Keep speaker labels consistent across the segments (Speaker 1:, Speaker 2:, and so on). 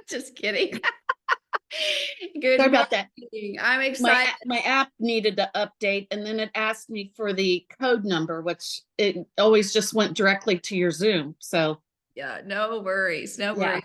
Speaker 1: Just kidding. Good
Speaker 2: Sorry about that.
Speaker 1: morning. I'm
Speaker 2: My
Speaker 1: excited.
Speaker 2: my app needed to update, and then it asked me for the code number, which it always just went directly to your Zoom. So
Speaker 1: Yeah, no worries, no
Speaker 2: yeah.
Speaker 1: worries.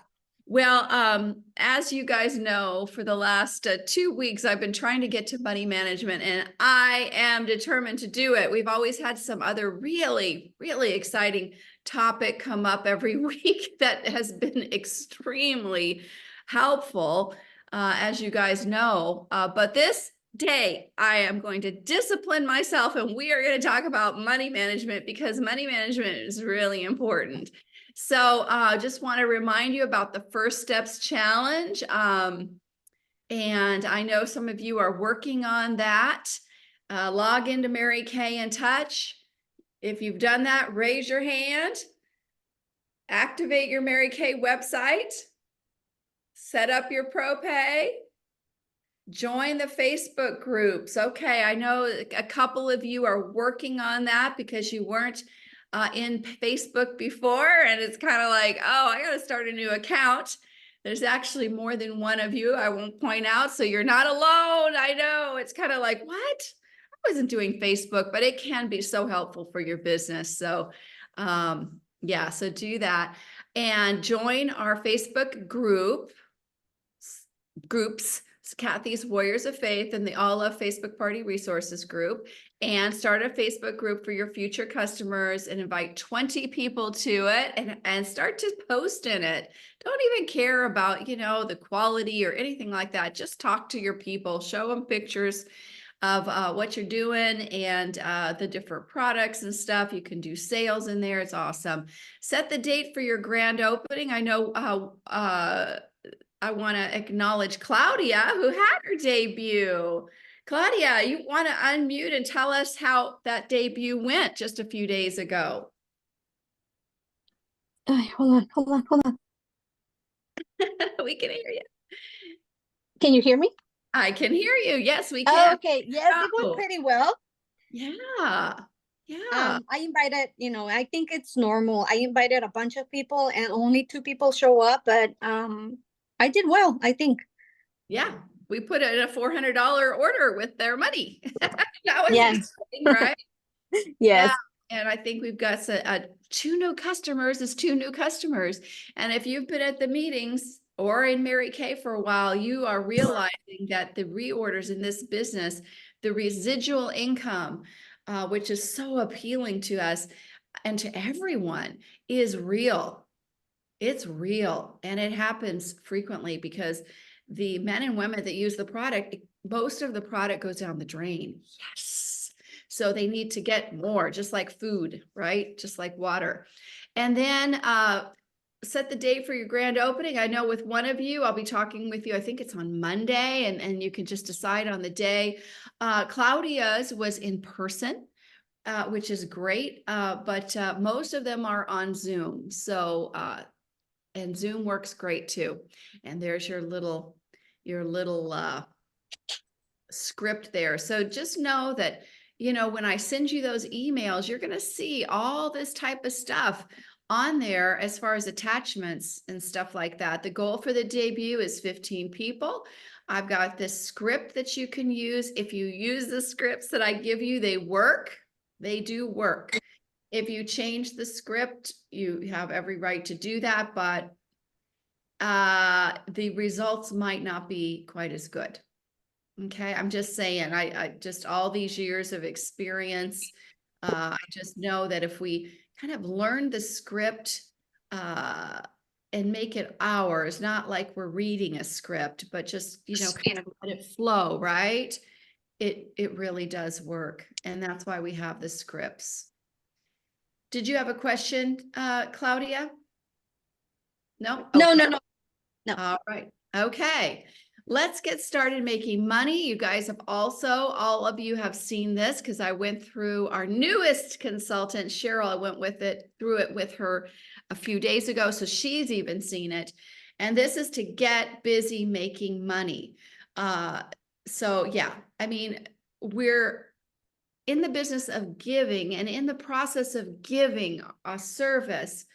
Speaker 1: Well, as you guys know, for the last 2 weeks, I've been trying to get to money management, and I am determined to do it. We've always had some other really, really exciting topic come up every week that has been extremely helpful, as you guys know. But this day, I am going to discipline myself, and we are going to talk about money management because money management is really important. So just want to remind you about the First Steps Challenge. And I know some of you are working on that. Log into Mary Kay in Touch. If you've done that, raise your hand. Activate your Mary Kay website. Set up your ProPay. Join the Facebook groups. Okay, I know a couple of you are working on that because you weren't in Facebook before, and it's kind of like, oh, I got to start a new account. There's actually more than one of you, I won't point out, so you're not alone. I know it's kind of like, what? I wasn't doing Facebook, but it can be so helpful for your business. So yeah, so do that and join our Facebook groups, Kathy's Warriors of Faith and the All Love Facebook Party Resources group, and start a Facebook group for your future customers and invite 20 people to it and start to post in it. Don't even care about, the quality or anything like that. Just talk to your people, show them pictures of what you're doing and the different products and stuff. You can do sales in there. It's awesome. Set the date for your grand opening. I know I want to acknowledge Claudia, who had her debut. Claudia, you want to unmute and tell us how that debut went just a few days ago?
Speaker 3: Hold on.
Speaker 1: We can hear you.
Speaker 3: Can you hear me?
Speaker 1: I can hear you. Yes, we can.
Speaker 3: Okay. Yes, it went pretty well.
Speaker 1: Yeah. Yeah.
Speaker 3: I invited, I think it's normal. I invited a bunch of people and only 2 people show up, but I did well, I think.
Speaker 1: Yeah. We put in a $400 order with their money. That was
Speaker 3: Yes.
Speaker 1: exciting, right?
Speaker 3: Yes.
Speaker 1: Yeah. And I think we've got 2 new customers is 2 new customers. And if you've been at the meetings or in Mary Kay for a while, you are realizing that the reorders in this business, the residual income, which is so appealing to us and to everyone, is real. It's real. And it happens frequently because the men and women that use the product, most of the product goes down the drain. Yes. So they need to get more, just like food, right? Just like water. And then set the date for your grand opening. I know with one of you, I'll be talking with you, I think it's on Monday, and you can just decide on the day. Claudia's was in person, which is great, but most of them are on Zoom. So, and Zoom works great too. And there's your little script there. So just know that, when I send you those emails, you're going to see all this type of stuff on there as far as attachments and stuff like that. The goal for the debut is 15 people. I've got this script that you can use. If you use the scripts that I give you, they work. They do work. If you change the script, you have every right to do that, but the results might not be quite as good. Okay, I'm just saying, I just all these years of experience, I just know that if we kind of learn the script and make it ours, not like we're reading a script, but just, kind of let it flow, right? It really does work. And that's why we have the scripts. Did you have a question, Claudia? No? Okay.
Speaker 3: No.
Speaker 1: All right. Okay. Let's get started making money. You guys have all of you have seen this because I went through our newest consultant, Cheryl. I went through it with her a few days ago. So she's even seen it. And this is to get busy making money. So yeah, I mean, we're in the business of giving, and in the process of giving a service,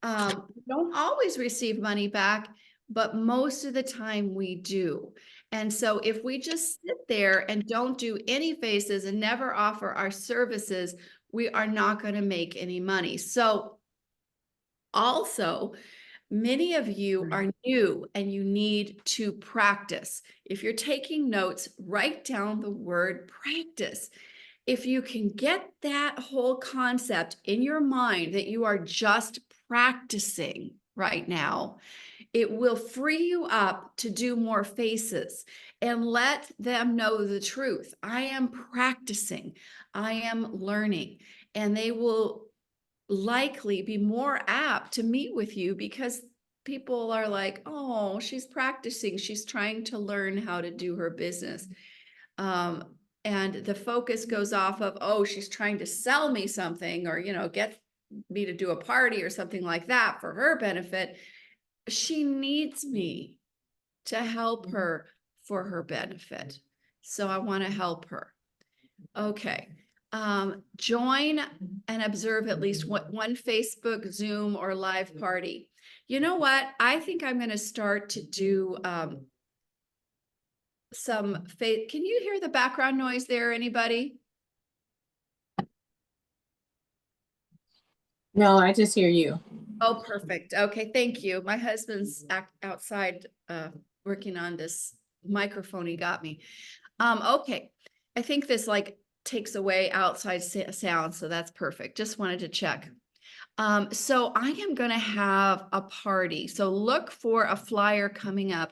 Speaker 1: we don't always receive money back. but most of the time we do. And so if we just sit there and don't do any faces and never offer our services, we are not going to make any money. So also, many of you are new and you need to practice. If you're taking notes, write down the word practice. If you can get that whole concept in your mind that you are just practicing right now, it will free you up to do more faces and let them know the truth. I am practicing, I am learning, and they will likely be more apt to meet with you because people are like, oh, she's practicing, she's trying to learn how to do her business. And the focus goes off of, oh, she's trying to sell me something, or, get me to do a party or something like that for her benefit. She needs me to help her for her benefit. So I want to help her. Okay. Join and observe at least one Facebook, Zoom, or live party. You know what? I think I'm going to start to do some faith. Can you hear the background noise there, anybody?
Speaker 4: No, I just hear you.
Speaker 1: Oh, perfect. Okay, thank you. My husband's outside working on this microphone he got me. Okay. I think this takes away outside sound, so that's perfect. Just wanted to check. So I am going to have a party. So look for a flyer coming up,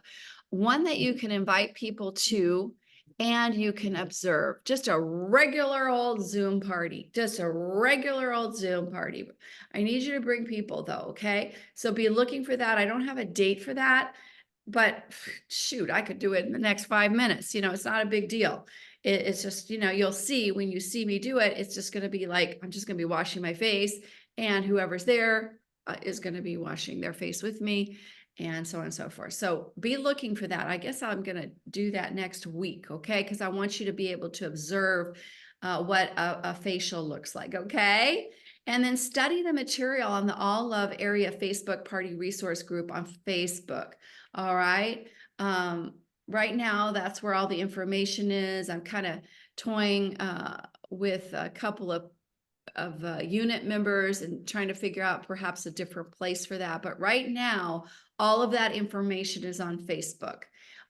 Speaker 1: one that you can invite people to and you can observe. Just a regular old Zoom party, just a regular old Zoom party. I need you to bring people though, okay? So be looking for that. I don't have a date for that, but shoot, I could do it in the next 5 minutes. It's not a big deal. It's just, you'll see when you see me do it, it's just going to be like, I'm just going to be washing my face, and whoever's there is going to be washing their face with me, and so on and so forth. So be looking for that. I guess I'm going to do that next week, okay? Because I want you to be able to observe what a facial looks like, okay? And then study the material on the All Love Area Facebook Party Resource Group on Facebook, all right? Right now, that's where all the information is. I'm kind of toying with a couple of unit members and trying to figure out perhaps a different place for that. But right now, all of that information is on Facebook,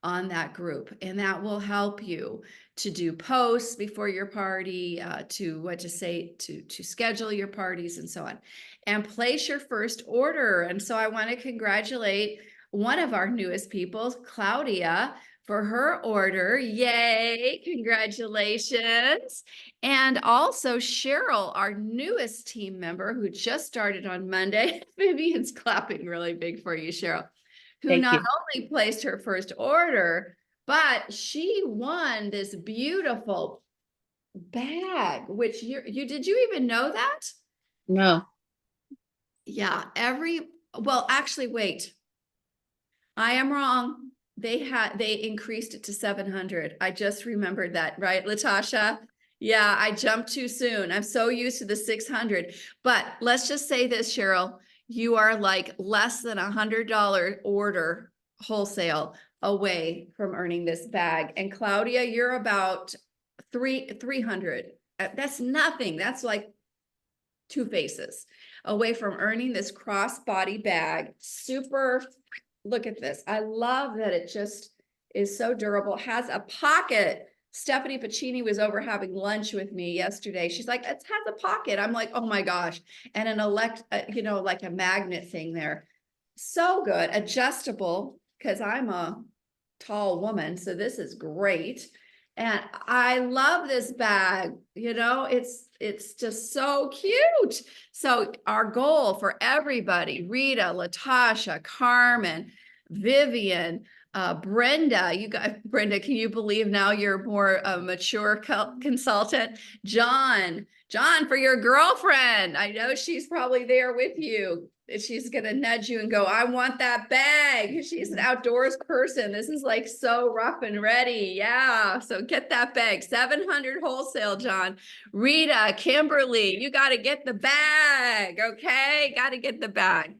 Speaker 1: on that group, and that will help you to do posts before your party, to what to say, to schedule your parties and so on, and place your first order. And so I want to congratulate one of our newest people, Claudia, for her order. Yay, congratulations. And also Cheryl, our newest team member who just started on Monday. Vivian's clapping really big for you, Cheryl, who
Speaker 2: Thank
Speaker 1: not
Speaker 2: you.
Speaker 1: only placed her first order, but she won this beautiful bag, which did you even know that?
Speaker 2: No.
Speaker 1: Yeah, well, actually, wait. I am wrong. They increased it to 700. I just remembered that, right, Latasha? Yeah, I jumped too soon. I'm so used to the 600. But let's just say this, Cheryl, you are like less than $100 order wholesale away from earning this bag. And Claudia, you're about 300. That's nothing. That's like 2 faces away from earning this crossbody bag. Super. Look at this. I love that it just is so durable. It has a pocket. Stephanie Pacini was over having lunch with me yesterday. She's like, it has a pocket. I'm like, oh my gosh. And an like a magnet thing there. So good. Adjustable, because I'm a tall woman. So this is great. And I love this bag. It's just so cute. So our goal for everybody, Rita, Latasha, Carmen, Vivian, Brenda, Brenda, can you believe now you're more a mature consultant? John, for your girlfriend. I know she's probably there with you. She's going to nudge you and go, I want that bag. She's an outdoors person. This is like so rough and ready. Yeah. So get that bag. 700 wholesale, John. Rita, Kimberly, you got to get the bag. Okay. Got to get the bag.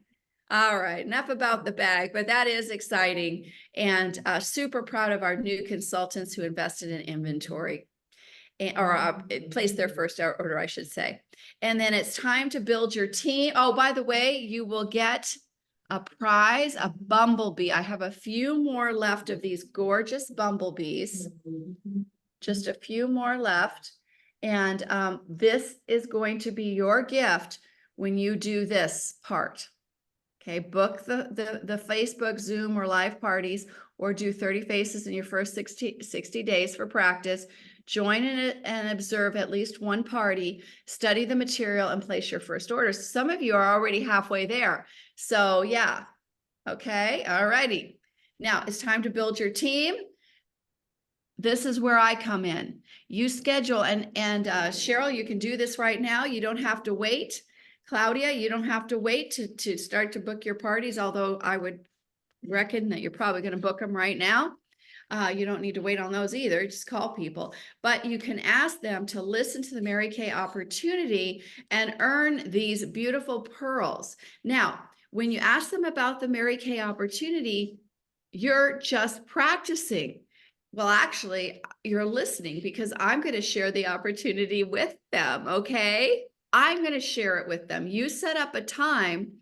Speaker 1: All right, enough about the bag, but that is exciting and super proud of our new consultants who invested in inventory or placed their first order, I should say. And then it's time to build your team. Oh, by the way, you will get a prize, a bumblebee. I have a few more left of these gorgeous bumblebees. Just a few more left. And this is going to be your gift when you do this part. Okay, book the Facebook, Zoom, or live parties, or do 30 faces in your first 60 days for practice. Join in it and observe at least one party, study the material, and place your first orders. Some of you are already halfway there. So yeah, okay, all righty. Now it's time to build your team. This is where I come in. You schedule, and Cheryl, you can do this right now. You don't have to wait. Claudia, you don't have to wait to start to book your parties, although I would reckon that you're probably going to book them right now. You don't need to wait on those either. Just call people. But you can ask them to listen to the Mary Kay opportunity and earn these beautiful pearls. Now, when you ask them about the Mary Kay opportunity, you're just practicing. Well, actually, you're listening because I'm going to share the opportunity with them, okay? I'm going to share it with them. You set up a time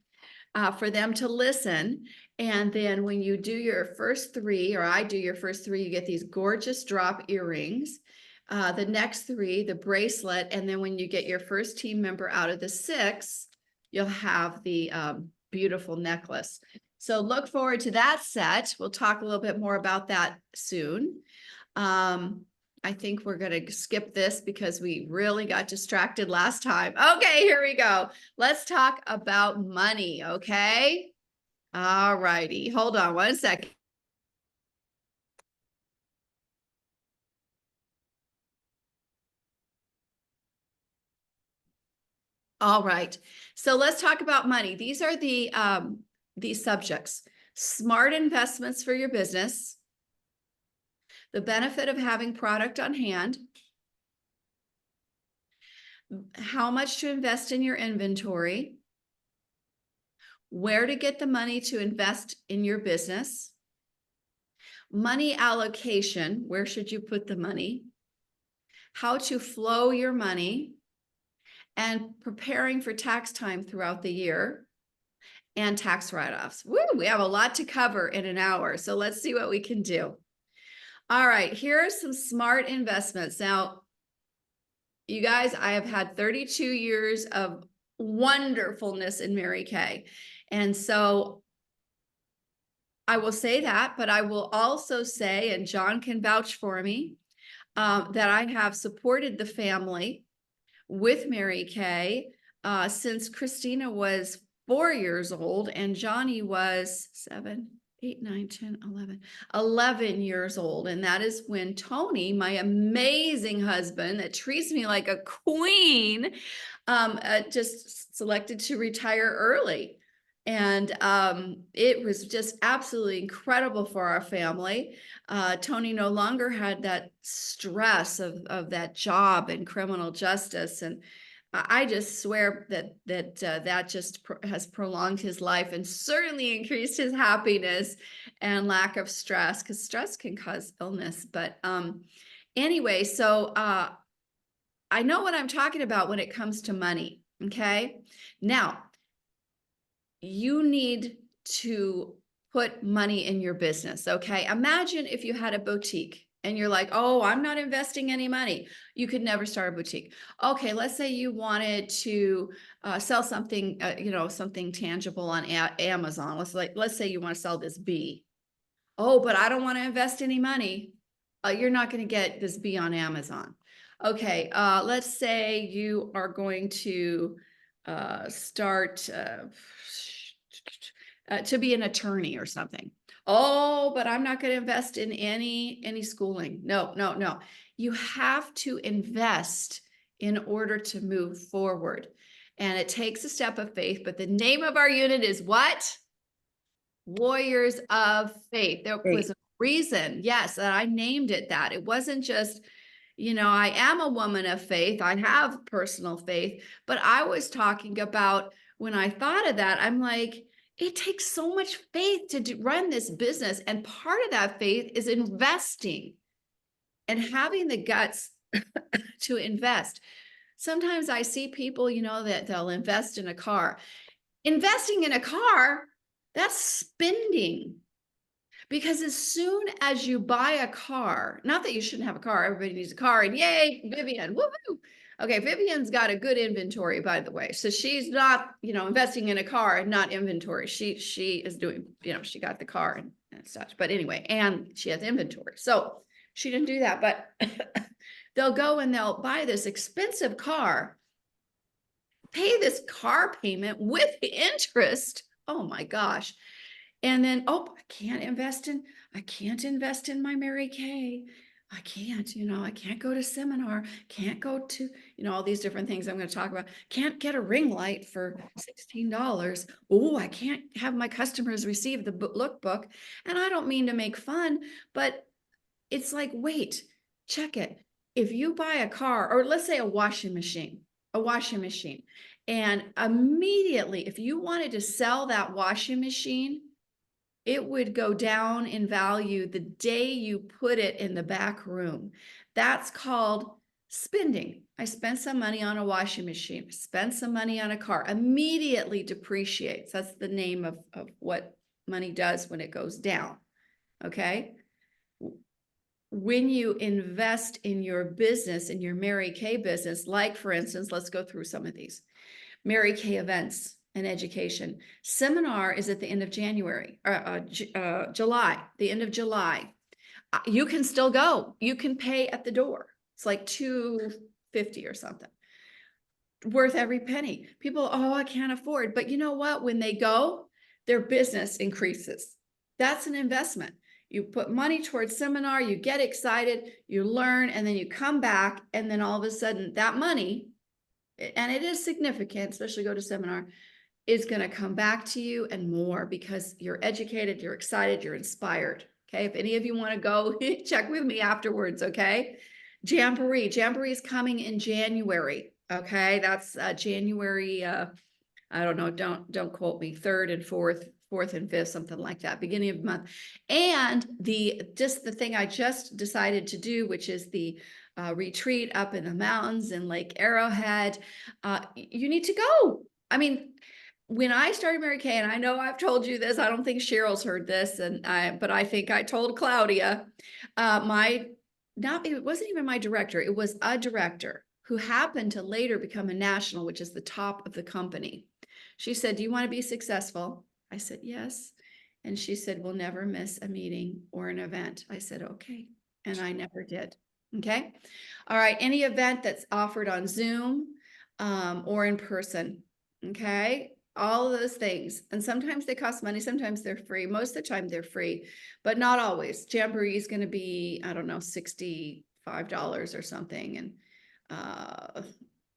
Speaker 1: for them to listen. And then when you do your first three, or I do your first three, you get these gorgeous drop earrings. The next three, the bracelet. And then when you get your first team member out of the 6, you'll have the beautiful necklace. So look forward to that set. We'll talk a little bit more about that soon. I think we're going to skip this because we really got distracted last time. Okay, here we go. Let's talk about money, okay? All righty. Hold on one second. All right. So let's talk about money. These are these subjects: smart investments for your business, the benefit of having product on hand, how much to invest in your inventory, where to get the money to invest in your business, money allocation, where should you put the money, how to flow your money, and preparing for tax time throughout the year, and tax write-offs. Woo, we have a lot to cover in an hour, so let's see what we can do. All right, here are some smart investments. Now, you guys, I have had 32 years of wonderfulness in Mary Kay. And so I will say that, but I will also say, and John can vouch for me, that I have supported the family with Mary Kay since Christina was 4 years old and Johnny was 7, 8, 9, 10, 11 years old. And that is when Tony, my amazing husband that treats me like a queen, just selected to retire early. And it was just absolutely incredible for our family. Tony no longer had that stress of that job in criminal justice. And I just swear that just has prolonged his life and certainly increased his happiness and lack of stress, because stress can cause illness. But anyway, so I know what I'm talking about when it comes to money. Okay, now you need to put money in your business. Okay, imagine if you had a boutique and you're like, oh, I'm not investing any money. You could never start a boutique. Okay, let's say you wanted to sell something, something tangible on Amazon. Let's say you want to sell this bee. Oh, but I don't want to invest any money. You're not going to get this bee on Amazon. Okay, let's say you are going to start to be an attorney or something. Oh, but I'm not going to invest in any schooling. No. You have to invest in order to move forward. And it takes a step of faith, but the name of our unit is what? Warriors of Faith. There was a reason, yes, that I named it that. It wasn't just, I am a woman of faith. I have personal faith, but I was talking about, when I thought of that, I'm like, It takes so much faith to run this business. And part of that faith is investing and having the guts to invest. Sometimes I see people, that they'll invest in a car. Investing in a car, that's spending. Because as soon as you buy a car, not that you shouldn't have a car, everybody needs a car, and yay, Vivian, woohoo. Okay, Vivian's got a good inventory, by the way. So she's not, investing in a car and not inventory. She is doing, she got the car and such. But anyway, and she has inventory. So she didn't do that, but they'll go and they'll buy this expensive car, pay this car payment with the interest. Oh my gosh. And then, I can't invest in my Mary Kay. I can't, I can't go to seminar, can't go to, all these different things I'm going to talk about. Can't get a ring light for $16. Oh, I can't have my customers receive the lookbook. And I don't mean to make fun, but it's like, wait, check it. If you buy a car, or let's say a washing machine, and immediately, if you wanted to sell that washing machine, it would go down in value the day you put it in the back room. That's called spending. I spent some money on a washing machine, spent some money on a car, immediately depreciates. That's the name of what money does when it goes down. Okay. When you invest in your business, in your Mary Kay business, like for instance, let's go through some of these. Mary Kay events and education. Seminar is at the end of January, July, the end of July. You can still go. You can pay at the door. It's like $250 or something. Worth every penny. People, I can't afford. But you know what? When they go, their business increases. That's an investment. You put money towards seminar, you get excited, you learn, and then you come back, and then all of a sudden that money, and it is significant, especially go to seminar, is going to come back to you and more because you're educated, you're excited, you're inspired. Okay. If any of you want to go, check with me afterwards. Okay. Jamboree is coming in January. Okay. That's January. I don't know. Don't quote me. 3rd and 4th and 5th, something like that, beginning of the month. And the thing I just decided to do, which is the retreat up in the mountains in Lake Arrowhead. You need to go. I mean, when I started Mary Kay, and I know I've told you this, I don't think Cheryl's heard this, but I think I told Claudia, it wasn't even my director, it was a director who happened to later become a national, which is the top of the company. She said, "Do you want to be successful?" I said, "Yes." And she said, "We'll never miss a meeting or an event." I said, "Okay." And I never did. Okay. All right. Any event that's offered on Zoom or in person. Okay. All of those things. And sometimes they cost money. Sometimes they're free. Most of the time they're free, but not always. Jamboree is going to be, I don't know, $65 or something. And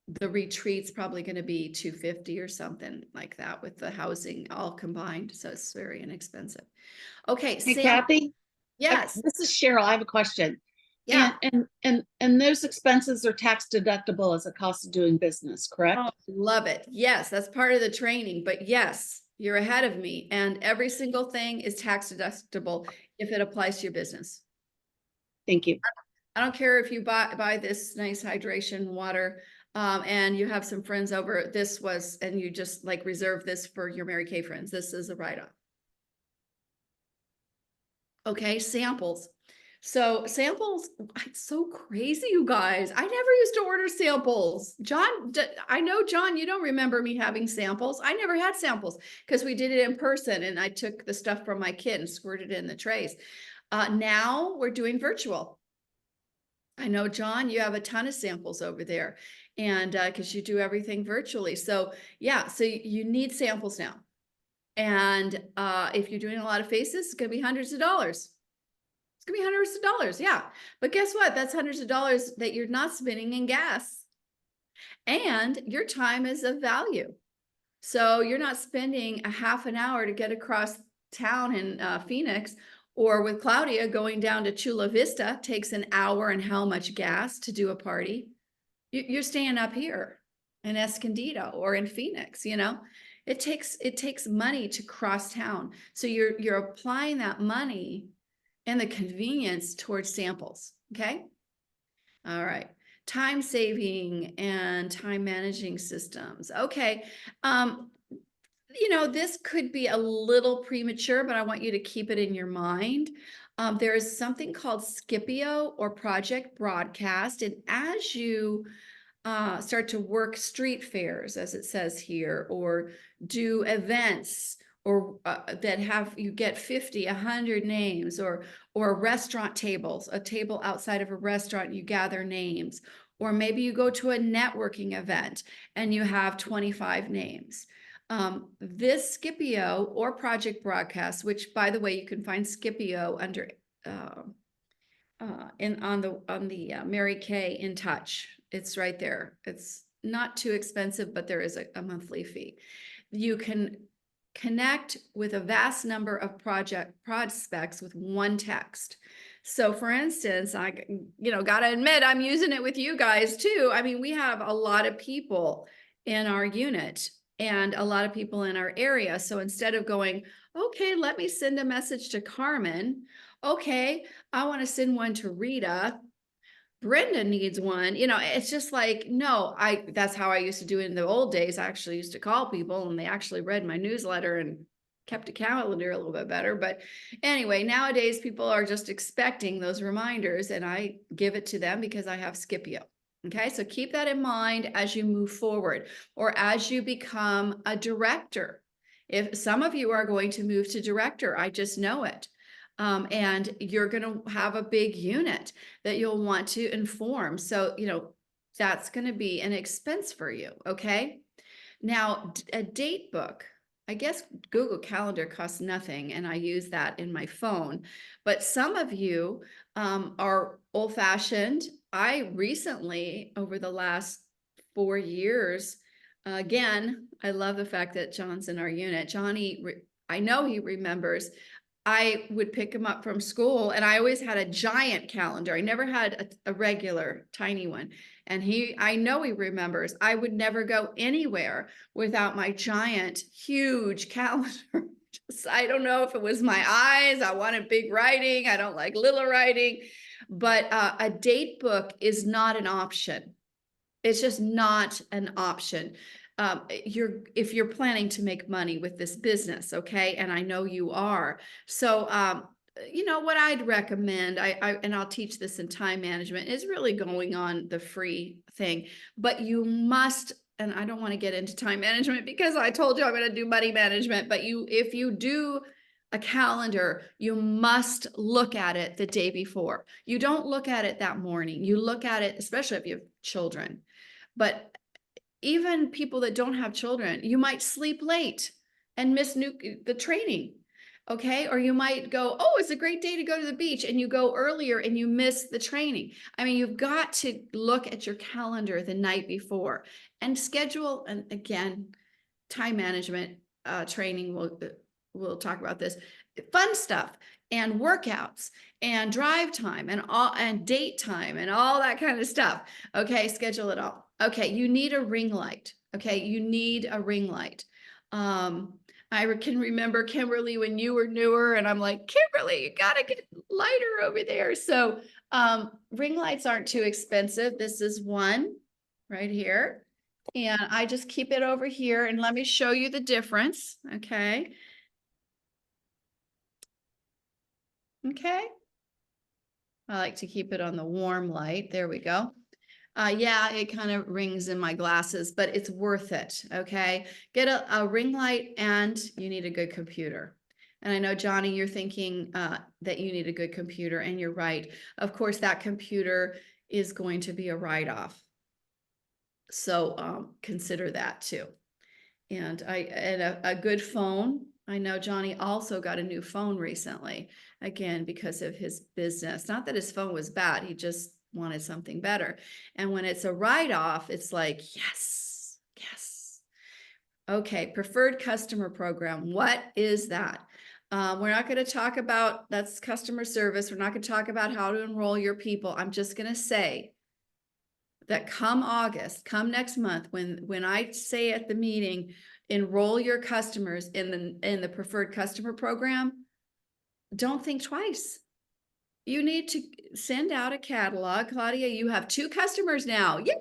Speaker 1: the retreat's probably going to be $250 or something like that with the housing all combined. So it's very inexpensive. Okay.
Speaker 2: Hey,
Speaker 1: Sam,
Speaker 2: Kathy,
Speaker 1: yes.
Speaker 2: this is Cheryl. I have a question.
Speaker 1: Yeah.
Speaker 2: And those expenses are tax deductible as a cost of doing business, correct?
Speaker 1: Oh, love it. Yes, that's part of the training, but yes, you're ahead of me. And every single thing is tax deductible if it applies to your business.
Speaker 2: Thank you.
Speaker 1: I don't care if you buy this nice hydration water and you have some friends over, and you just like reserve this for your Mary Kay friends. This is a write-off. Okay, samples. So samples, it's so crazy, you guys. I never used to order samples. John, I know, John, you don't remember me having samples. I never had samples because we did it in person and I took the stuff from my kit and squirted it in the trays. Now we're doing virtual. I know, John, you have a ton of samples over there and because you do everything virtually. So yeah, so you need samples now. And if you're doing a lot of faces, it's going to be hundreds of dollars. It's going to be hundreds of dollars. Yeah. But guess what? That's hundreds of dollars that you're not spending in gas. And your time is of value. So you're not spending a half an hour to get across town in Phoenix, or with Claudia going down to Chula Vista takes an hour and how much gas to do a party. You're staying up here in Escondido or in Phoenix, It takes money to cross town. So you're applying that money and the convenience towards samples, okay? All right. Time saving and time managing systems. Okay. This could be a little premature, but I want you to keep it in your mind. There is something called Scipio or Project Broadcast. And as you start to work street fairs, as it says here, or do events or that have you get 50, 100 names, or restaurant tables, a table outside of a restaurant, you gather names, or maybe you go to a networking event and you have 25 names. This Scipio or Project Broadcast, which by the way, you can find Scipio under on the Mary Kay In Touch. It's right there. It's not too expensive, but there is a monthly fee. You can connect with a vast number of prospects with one text. So for instance, I gotta admit, I'm using it with you guys too. I mean, we have a lot of people in our unit and a lot of people in our area. So instead of going, okay, let me send a message to Carmen. Okay, I want to send one to Rita. Brenda needs one. It's just like, no, that's how I used to do it in the old days. I actually used to call people and they actually read my newsletter and kept a calendar a little bit better. But anyway, nowadays people are just expecting those reminders and I give it to them because I have Scipio. Okay, so keep that in mind as you move forward or as you become a director. If some of you are going to move to director, I just know it. And you're going to have a big unit that you'll want to inform. So, that's going to be an expense for you. Okay. Now, a date book, I guess Google Calendar costs nothing, and I use that in my phone. But some of you are old fashioned. I recently, over the last 4 years, again, I love the fact that John's in our unit. Johnny, I know he remembers. I would pick him up from school and I always had a giant calendar. I never had a regular tiny one. And I know he remembers, I would never go anywhere without my giant, huge calendar. I don't know if it was my eyes. I wanted big writing. I don't like little writing, but a date book is not an option. It's just not an option. If you're planning to make money with this business, okay, and I know you are. So what I'd recommend, and I'll teach this in time management, is really going on the free thing. But you must, and I don't want to get into time management because I told you I'm going to do money management, but if you do a calendar, you must look at it the day before. You don't look at it that morning. You look at it, especially if you have children. But even people that don't have children, you might sleep late and miss the training. Okay. Or you might go, oh, it's a great day to go to the beach. And you go earlier and you miss the training. I mean, you've got to look at your calendar the night before and schedule. And again, time management training, we'll talk about this, fun stuff and workouts and drive time and date time and all that kind of stuff. Okay. Schedule it all. Okay. You need a ring light. Okay. You need a ring light. I can remember Kimberly when you were newer and I'm like, Kimberly, you got to get lighter over there. So ring lights aren't too expensive. This is one right here. And I just keep it over here and let me show you the difference. Okay. Okay. I like to keep it on the warm light. There we go. Yeah, it kind of rings in my glasses, but it's worth it. Okay. Get a ring light and you need a good computer. And I know, Johnny, you're thinking that you need a good computer, and you're right. Of course, that computer is going to be a write-off. So consider that too. And a good phone. I know Johnny also got a new phone recently, again, because of his business. Not that his phone was bad. He just wanted something better. And when it's a write-off, it's like, yes, yes. Okay, preferred customer program. What is that? We're not going to talk about, that's customer service. We're not going to talk about how to enroll your people. I'm just going to say that come August, come next month, when I say at the meeting, enroll your customers in the preferred customer program, don't think twice. You need to send out a catalog. Claudia, you have 2 customers now. Yeah.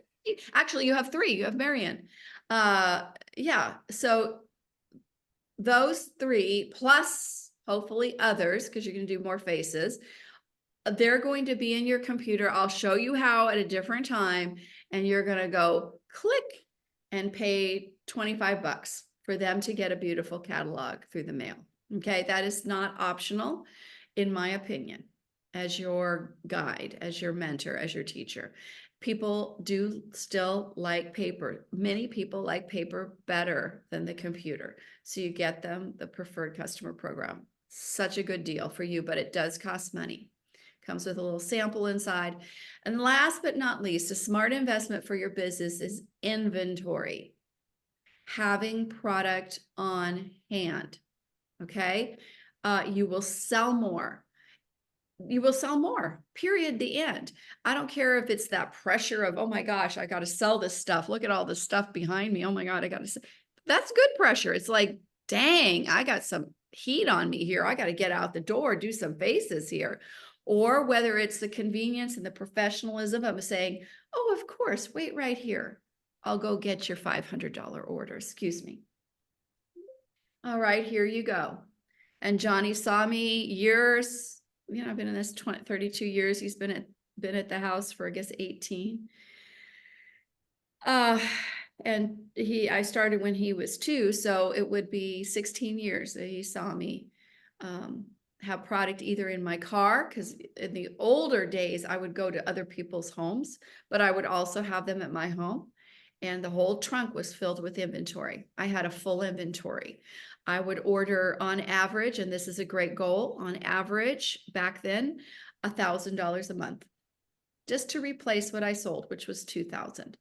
Speaker 1: Actually, you have 3. You have Marion. Yeah. So those 3 plus hopefully others, because you're going to do more faces, they're going to be in your computer. I'll show you how at a different time, and you're going to go click and pay $25 for them to get a beautiful catalog through the mail. Okay. That is not optional, in my opinion, as your guide, as your mentor, as your teacher. People do still like paper. Many people like paper better than the computer. So you get them the preferred customer program. Such a good deal for you, but it does cost money. Comes with a little sample inside. And last but not least, a smart investment for your business is inventory. Having product on hand. Okay. You will sell more. You will sell more, period, the end. I don't care if it's that pressure of, oh my gosh, I got to sell this stuff. Look at all this stuff behind me. Oh my God, I got to, that's good pressure. It's like, dang, I got some heat on me here. I got to get out the door, do some faces here. Or whether it's the convenience and the professionalism of saying, oh, of course, wait right here. I'll go get your $500 order. Excuse me. All right, here you go. And Johnny saw me years, I've been in this 32 years. He's been at the house for, I guess, 18. And I started when he was 2, so it would be 16 years that he saw me have product either in my car, because in the older days, I would go to other people's homes, but I would also have them at my home. And the whole trunk was filled with inventory. I had a full inventory. I would order on average, and this is a great goal, on average back then, $1,000 a month, just to replace what I sold, which was $2,000.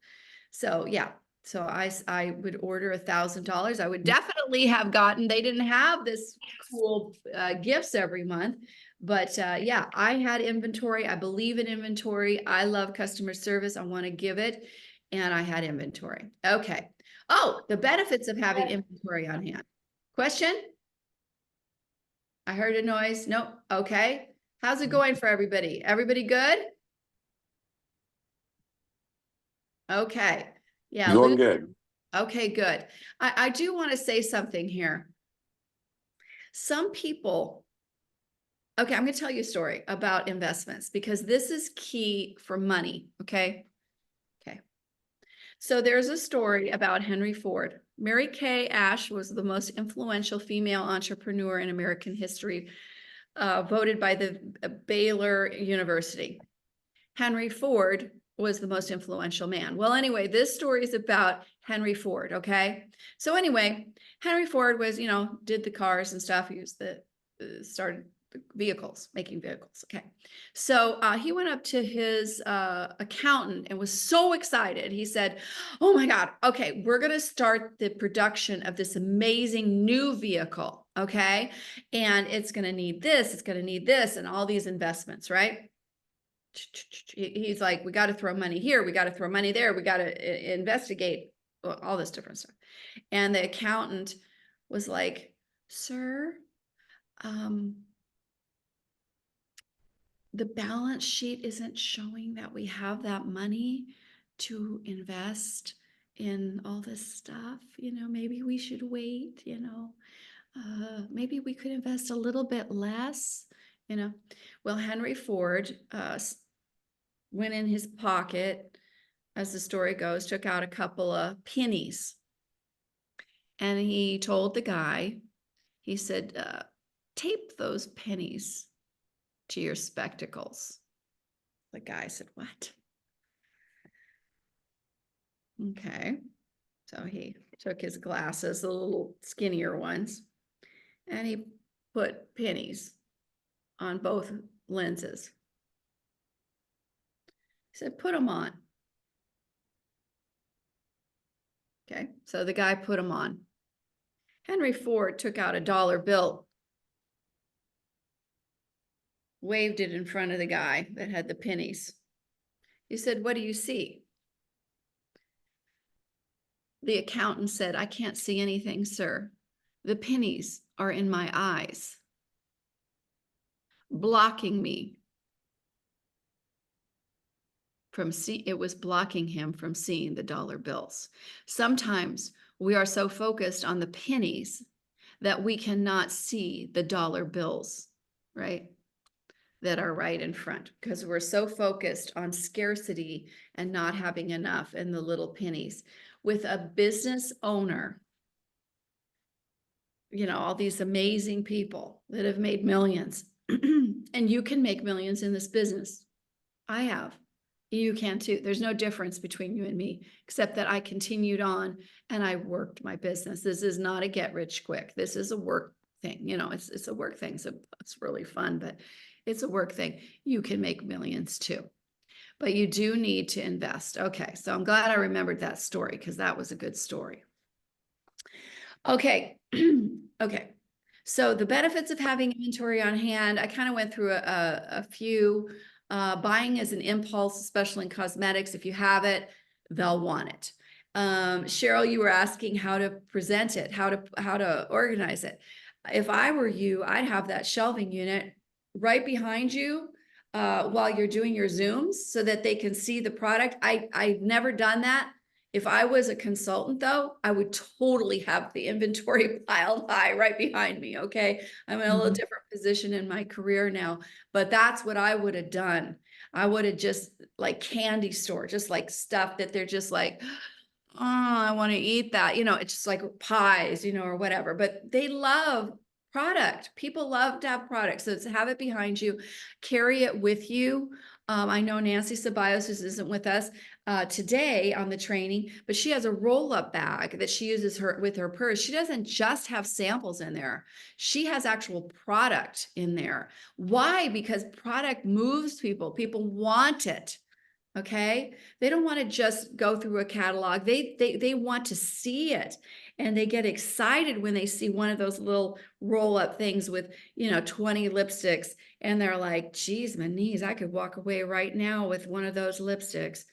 Speaker 1: So yeah, so I would order $1,000. I would definitely have gotten, they didn't have this cool gifts every month, but yeah, I had inventory. I believe in inventory. I love customer service. I want to give it. And I had inventory. Okay. Oh, the benefits of having inventory on hand. Question? I heard a noise. Nope. Okay. How's it going for everybody? Everybody good? Okay. Yeah.
Speaker 4: Going good.
Speaker 1: Okay, good. I do want to say something here. Some people, okay, I'm going to tell you a story about investments because this is key for money. Okay. Okay. So there's a story about Henry Ford. Mary Kay Ash was the most influential female entrepreneur in American history, voted by the Baylor University. Henry Ford was the most influential man. Well, anyway, this story is about Henry Ford, okay? So anyway, Henry Ford was, did the cars and stuff. He was started the vehicles, making vehicles, okay? So he went up to his accountant and was so excited. He said, oh my God, okay, we're gonna start the production of this amazing new vehicle, okay? And it's gonna need this, it's gonna need this, and all these investments, right? He's like, we got to throw money here. We got to throw money there. We got to investigate all this different stuff. And the accountant was like, sir, the balance sheet isn't showing that we have that money to invest in all this stuff. Maybe we should wait, maybe we could invest a little bit less, Well, Henry Ford, went in his pocket, as the story goes, took out a couple of pennies. And he told the guy, he said, tape those pennies to your spectacles. The guy said, what? Okay. So he took his glasses, the little skinnier ones, and he put pennies on both lenses. He said, put them on. Okay, so the guy put them on. Henry Ford took out a dollar bill, waved it in front of the guy that had the pennies. He said, what do you see? The accountant said, "I can't see anything, sir. The pennies are in my eyes, blocking me from seeing." It was blocking him from seeing the dollar bills. Sometimes we are so focused on the pennies that we cannot see the dollar bills, right? That are right in front, because we're so focused on scarcity and not having enough and the little pennies. With a business owner, you know, all these amazing people that have made millions, and you can make millions in this business. I have. You can too. There's no difference between you and me, except that I continued on and I worked my business. This is not a get rich quick. This is a work thing. You know, it's a work thing. So it's really fun, but it's a work thing. You can make millions too, but you do need to invest. Okay. So I'm glad I remembered that story, because that was a good story. Okay. Okay. So the benefits of having inventory on hand, I kind of went through a few. Buying as an impulse, especially in cosmetics. If you have it, they'll want it. Cheryl, you were asking how to present it, how to organize it. If I were you, I'd have that shelving unit right behind you while you're doing your Zooms so that they can see the product. I've never done that. If I was a consultant though, I would totally have the inventory piled high right behind me, okay? I'm in a little different position in my career now, but that's what I would have done. I would have just like candy store, just like stuff that they're just like, oh, I want to eat that. You know, it's just like pies, you know, or whatever, but they love product. People love to have products. So to have it behind you, carry it with you. I know Nancy Ceballos isn't with us today on the training, but she has a roll-up bag that she uses with her purse. She doesn't just have samples in there. She has actual product in there. Why? Because product moves people. People want it. Okay. They don't want to just go through a catalog. They want to see it, and they get excited when they see one of those little roll up things with, you know, 20 lipsticks. And they're like, geez, my knees, I could walk away right now with one of those lipsticks.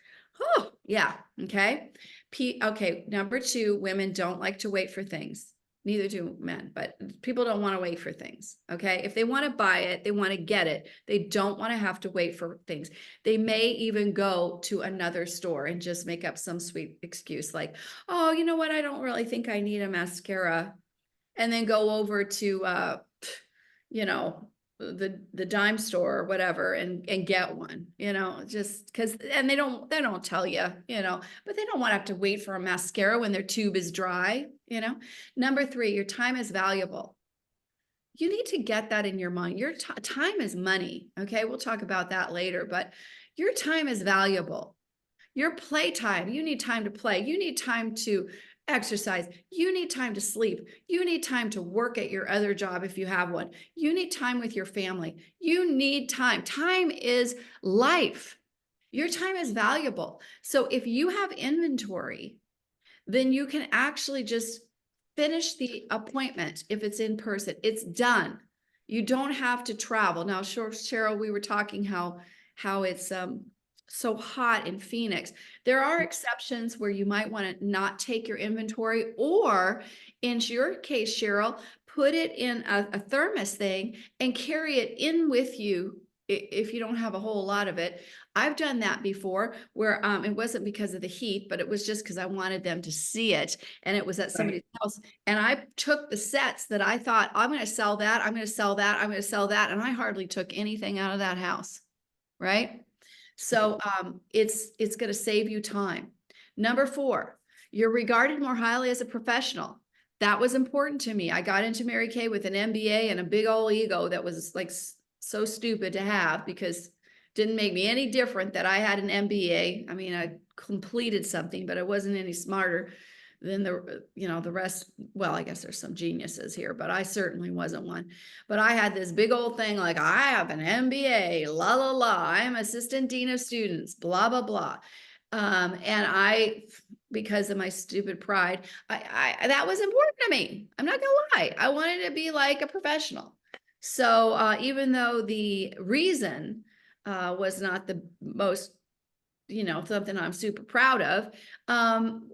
Speaker 1: Oh yeah. Okay. Okay. Number 2, women don't like to wait for things. Neither do men, but people don't want to wait for things. Okay. If they want to buy it, they want to get it. They don't want to have to wait for things. They may even go to another store and just make up some sweet excuse like, oh, you know what? I don't really think I need a mascara. And then go over to, you know, the dime store or whatever and get one, you know, just because, and they don't tell you, you know, but they don't want to have to wait for a mascara when their tube is dry, you know. Number 3, your time is valuable. You need to get that in your mind. Your time is money. Okay. We'll talk about that later, but your time is valuable. Your playtime, you need time to play. You need time to exercise. You need time to sleep. You need time to work at your other job if you have one. You need time with your family. You need time. Time is life. Your time is valuable. So if you have inventory, then you can actually just finish the appointment. If it's in person, it's done. You don't have to travel. Now, Cheryl, we were talking how it's so hot in Phoenix. There are exceptions where you might want to not take your inventory, or in your case, Cheryl, put it in a thermos thing and carry it in with you if you don't have a whole lot of it. I've done that before where it wasn't because of the heat, but it was just because I wanted them to see it, and it was at somebody's house. And I took the sets that I thought, I'm going to sell that, I'm going to sell that, I'm going to sell that, and I hardly took anything out of that house, right? So it's going to save you time. Number 4, you're regarded more highly as a professional. That was important to me. I got into Mary Kay with an MBA and a big old ego that was like so stupid to have, because didn't make me any different that I had an MBA. I mean, I completed something, but I wasn't any smarter than the rest. Well, I guess there's some geniuses here, but I certainly wasn't one. But I had this big old thing like, I have an MBA, la, la, la. I'm assistant dean of students, blah, blah, blah. And I, because of my stupid pride, I that was important to me. I'm not gonna lie. I wanted to be like a professional. So even though the reason was not the most you know, something I'm super proud of.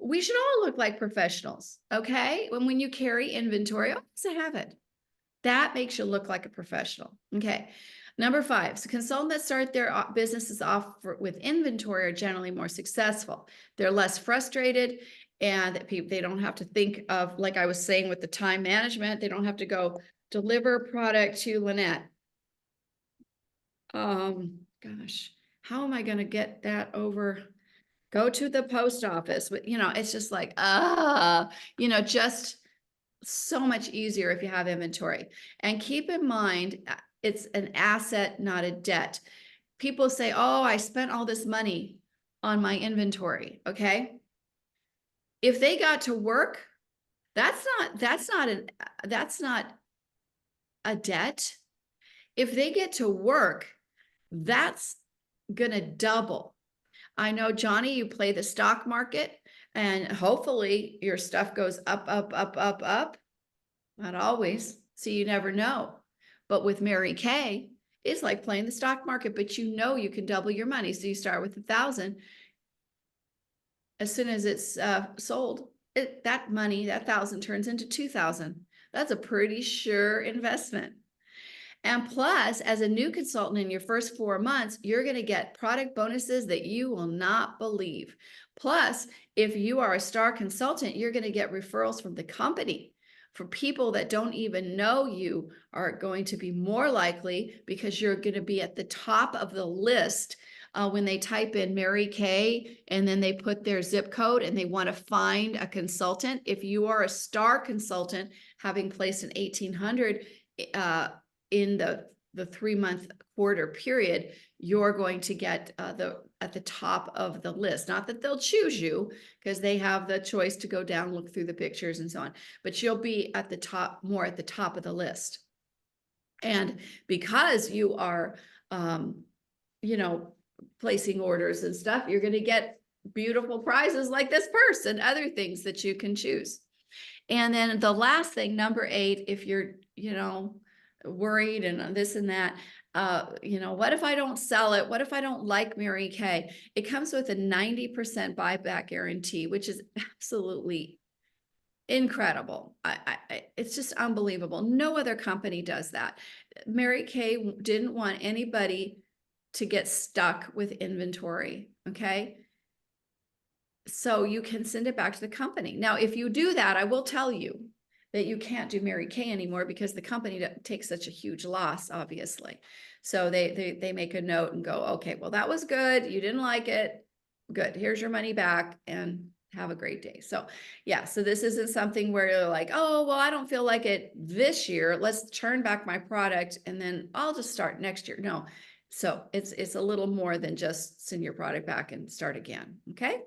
Speaker 1: We should all look like professionals, okay? When you carry inventory, always have it. That makes you look like a professional. Okay. Number 5, so consultants that start their businesses off with inventory are generally more successful. They're less frustrated, and that people, they don't have to think of, like I was saying with the time management, they don't have to go deliver product to Lynette. Gosh, how am I going to get that over? Go to the post office. But, you know, it's just like, you know, just so much easier if you have inventory. And keep in mind, it's an asset, not a debt. People say, oh, I spent all this money on my inventory. Okay. If they got to work, that's not a debt. If they get to work, that's gonna double. I know, Johnny, you play the stock market, and hopefully your stuff goes up, up, up, up, up. Not always, so you never know. But with Mary Kay, it's like playing the stock market, but you know you can double your money. So you start with 1,000. As soon as it's sold, that money, that 1,000 turns into 2,000. That's a pretty sure investment. And plus, as a new consultant in your first 4 months, you're going to get product bonuses that you will not believe. Plus, if you are a star consultant, you're going to get referrals from the company. For people that don't even know you are going to be more likely, because you're going to be at the top of the list when they type in Mary Kay and then they put their zip code and they want to find a consultant. If you are a star consultant, having placed an 1,800 in the 3-month quarter period, you're going to get at the top of the list. Not that they'll choose you, because they have the choice to go down, look through the pictures and so on, but you'll be at the top, more at the top of the list. And because you are, you know, placing orders and stuff, you're going to get beautiful prizes like this purse and other things that you can choose. And then the last thing, number 8, if you're, you know, worried and this and that, you know, what if I don't sell it? What if I don't like Mary Kay? It comes with a 90% buyback guarantee, which is absolutely incredible. It's just unbelievable. No other company does that. Mary Kay didn't want anybody to get stuck with inventory. Okay. So you can send it back to the company. Now, if you do that, I will tell you that you can't do Mary Kay anymore, because the company takes such a huge loss, obviously. So they make a note and go, okay, well, that was good. You didn't like it. Good. Here's your money back and have a great day. So yeah, so this isn't something where you're like, oh, well, I don't feel like it this year. Let's turn back my product and then I'll just start next year. No. So it's a little more than just send your product back and start again. Okay.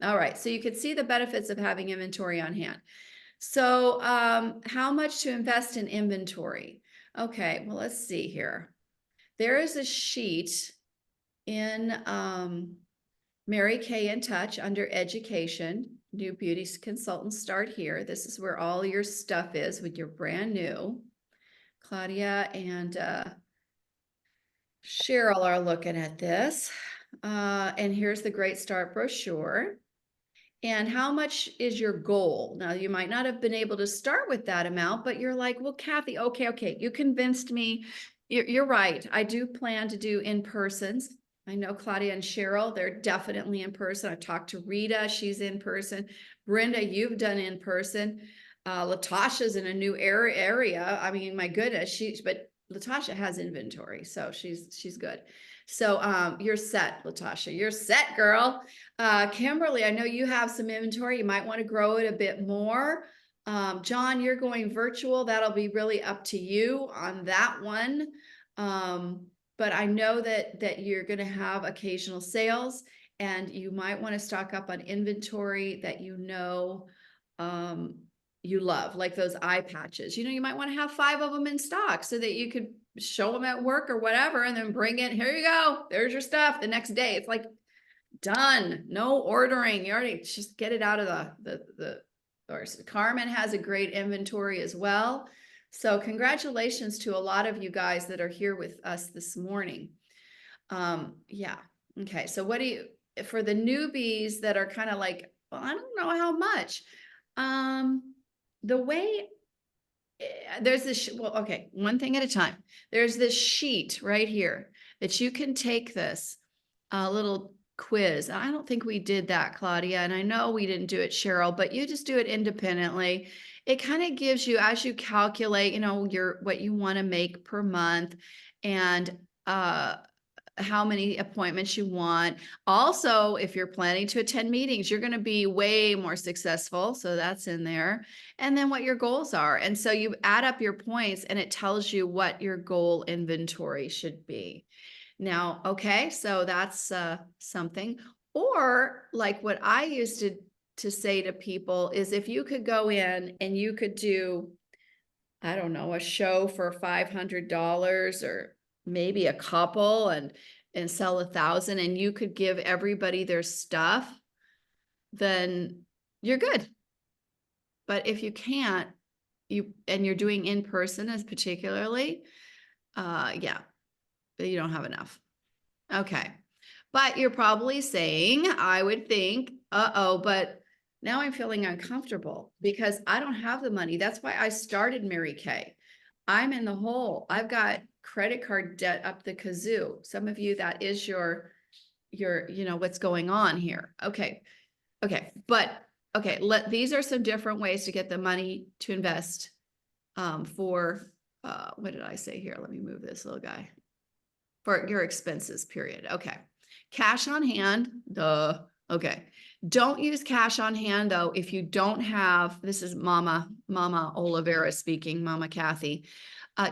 Speaker 1: All right. So you can see the benefits of having inventory on hand. So how much to invest in inventory? Okay, well, let's see here. There is a sheet in Mary Kay in Touch under education. New beauty consultants start here. This is where all your stuff is when you're brand new. Claudia and Cheryl are looking at this. And here's the Great Start brochure. And how much is your goal? Now, you might not have been able to start with that amount, but you're like, well, Kathy, okay, you convinced me. You're right. I do plan to do in-persons. I know Claudia and Cheryl, they're definitely in person. I've talked to Rita, she's in person. Brenda, you've done in person. Latasha's in a new area. I mean, my goodness, but Latasha has inventory, so she's good. So you're set, Latasha. You're set, girl. Kimberly, I know you have some inventory. You might want to grow it a bit more. John, you're going virtual. That'll be really up to you on that one. But I know that you're going to have occasional sales, and you might want to stock up on inventory that you know you love, like those eye patches. You know, you might want to have 5 of them in stock so that you could show them at work or whatever, and then bring it. Here you go. There's your stuff. The next day, it's like done. No ordering. You already just get it out of the Carmen has a great inventory as well. So congratulations to a lot of you guys that are here with us this morning. Yeah, Okay, so what do you, for the newbies that are kind of like, well, I don't know how much. The way there's this, well, okay, one thing at a time. There's this sheet right here that you can take this little quiz. I don't think we did that, Claudia, and I know we didn't do it, Cheryl, but you just do it independently. It kind of gives you, as you calculate, what you want to make per month and how many appointments you want. Also, if you're planning to attend meetings, you're going to be way more successful. So that's in there. And then what your goals are. And so you add up your points and it tells you what your goal inventory should be. Now, okay, so that's something. Or like what I used to say to people is if you could go in and you could do, I don't know, a show for $500 or maybe a couple and sell 1,000 and you could give everybody their stuff, then you're good. But if you can't, and you're doing in person as particularly, yeah, you don't have enough. Okay. But you're probably saying, I would think, but now I'm feeling uncomfortable because I don't have the money. That's why I started Mary Kay. I'm in the hole. I've got credit card debt up the kazoo. Some of you, that is your, what's going on here. Okay. Okay. But okay, these are some different ways to get the money to invest for, what did I say here? Let me move this little guy. For your expenses, period. Okay. Cash on hand, duh. Okay. Don't use cash on hand though if you don't have, this is Mama Olivera speaking, Mama Kathy.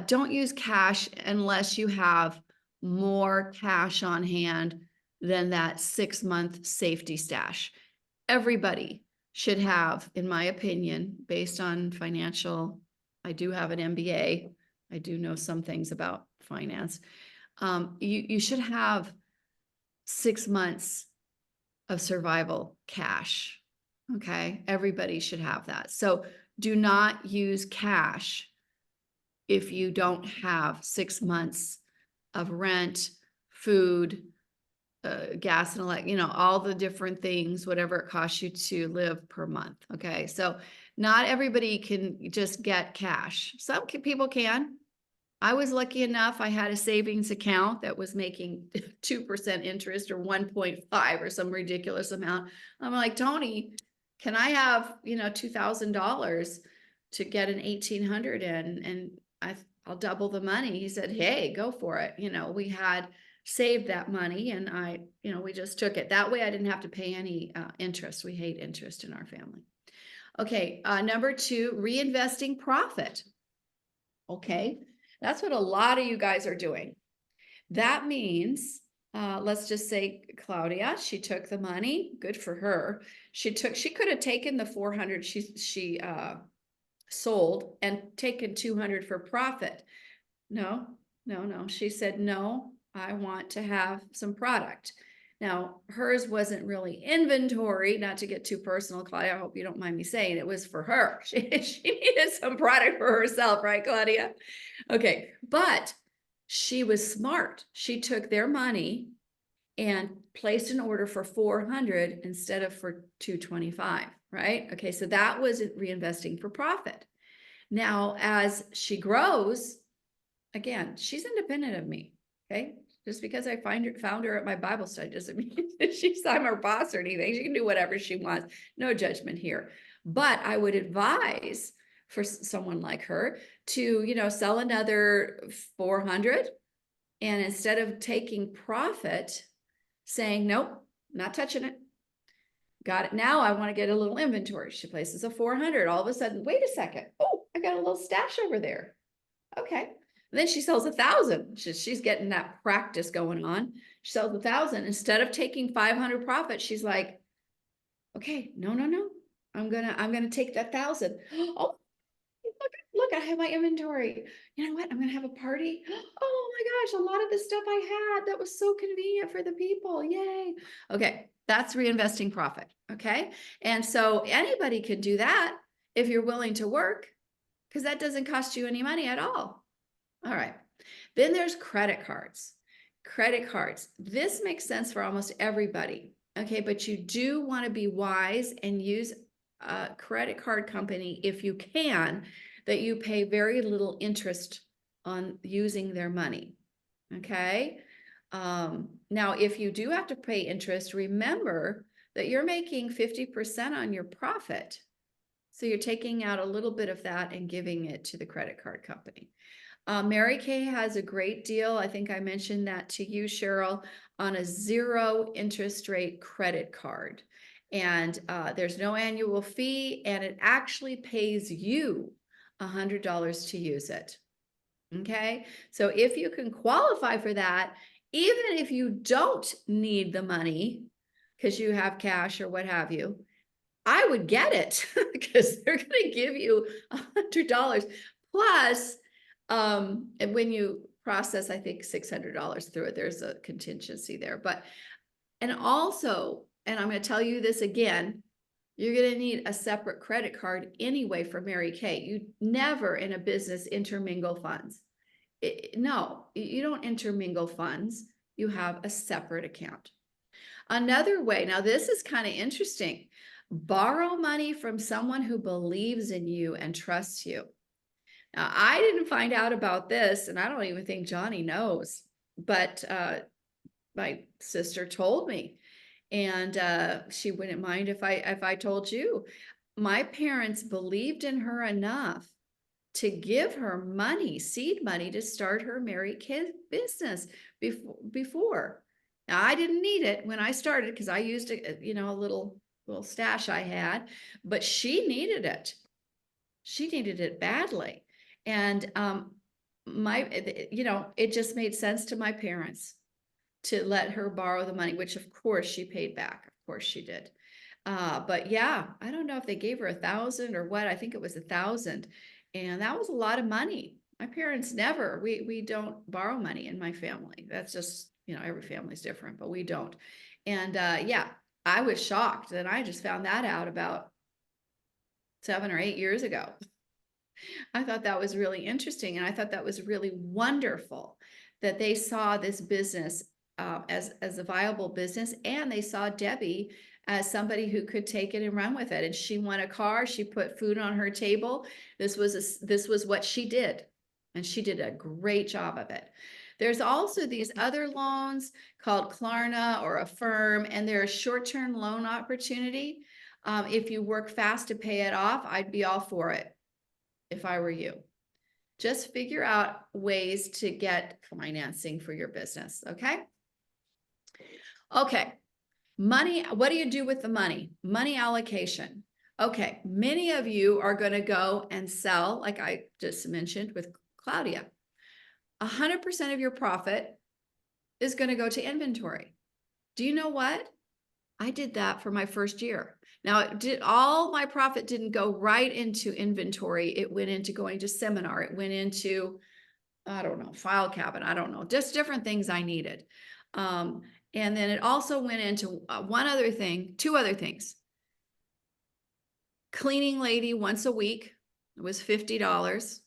Speaker 1: Don't use cash unless you have more cash on hand than that 6-month safety stash. Everybody should have, in my opinion, based on financial, I do have an MBA. I do know some things about finance. You should have 6 months of survival cash. Okay. Everybody should have that. So do not use cash if you don't have 6 months of rent, food, gas and electric, all the different things, whatever it costs you to live per month. Okay. So not everybody can just get cash. Some people can. I was lucky enough, I had a savings account that was making 2% interest or 1.5 or some ridiculous amount. I'm like, Tony, can I have, $2,000 to get an 1,800 in and I'll double the money. He said, hey, go for it. We had saved that money and we just took it. That way I didn't have to pay any interest. We hate interest in our family. Okay. Number 2, reinvesting profit. Okay. That's what a lot of you guys are doing. That means, let's just say Claudia, she took the money, good for her. She could have taken the 400 she sold and taken 200 for profit. No. She said, no, I want to have some product. Now, hers wasn't really inventory, not to get too personal, Claudia, I hope you don't mind me saying it was for her. She needed some product for herself, right, Claudia? Okay, but she was smart. She took their money and placed an order for 400 instead of for 225, right? Okay, so that was reinvesting for profit. Now, as she grows, again, she's independent of me, okay? Just because I found her at my Bible study doesn't mean I'm her boss or anything. She can do whatever she wants. No judgment here. But I would advise for someone like her to, sell another 400. And instead of taking profit, saying, nope, not touching it. Got it. Now I want to get a little inventory. She places a 400. All of a sudden, wait a second. Oh, I got a little stash over there. Okay. Then she sells 1,000. She's getting that practice going on. She sells 1,000. Instead of taking 500 profit, she's like, okay, no. I'm gonna take that 1,000. Oh, look, I have my inventory. You know what? I'm gonna have a party. Oh my gosh, a lot of the stuff I had that was so convenient for the people. Yay. Okay, that's reinvesting profit. Okay. And so anybody can do that if you're willing to work, because that doesn't cost you any money at all. All right. Then there's credit cards. credit cards. This makes sense for almost everybody. Okay, but you do want to be wise and use a credit card company if you can, that you pay very little interest on using their money. Okay. Now, if you do have to pay interest, remember that you're making 50% on your profit. So you're taking out a little bit of that and giving it to the credit card company. Mary Kay has a great deal. I think I mentioned that to you, Cheryl, on a 0 interest rate credit card. And there's no annual fee, and it actually pays you $100 to use it. Okay, so if you can qualify for that, even if you don't need the money because you have cash or what have you, I would get it because they're going to give you $100 plus. And when you process, I think $600 through it, there's a contingency there. But, and also, and I'm going to tell you this again, you're going to need a separate credit card anyway for Mary Kay. You never in a business intermingle funds. No, you don't intermingle funds. You have a separate account. Another way, now this is kind of interesting. Borrow money from someone who believes in you and trusts you. Now, I didn't find out about this, and I don't even think Johnny knows, but my sister told me, and she wouldn't mind if I told you. My parents believed in her enough to give her money, seed money, to start her Mary Kay business before. Now, I didn't need it when I started because I used a little stash I had, but she needed it. She needed it badly. And it just made sense to my parents to let her borrow the money, which of course she paid back. Of course she did. But yeah, I don't know if they gave her 1,000 or what. I think it was 1,000. And that was a lot of money. My parents never, we don't borrow money in my family. That's just, every family's different, but we don't. And yeah, I was shocked that I just found that out about 7 or 8 years ago. I thought that was really interesting. And I thought that was really wonderful that they saw this business as a viable business. And they saw Debbie as somebody who could take it and run with it. And she won a car. She put food on her table. This was what she did. And she did a great job of it. There's also these other loans called Klarna or Affirm, and they're a short-term loan opportunity. If you work fast to pay it off, I'd be all for it if I were you. Just figure out ways to get financing for your business, okay? Okay, money, what do you do with the money? Money allocation. Okay, many of you are going to go and sell, like I just mentioned with Claudia. 100% of your profit is going to go to inventory. Do you know what? I did that for my first year. Now, all my profit didn't go right into inventory. It went into going to seminar. It went into, I don't know, file cabinet. I don't know, just different things I needed. And then it also went into two other things. Cleaning lady once a week. It was $50.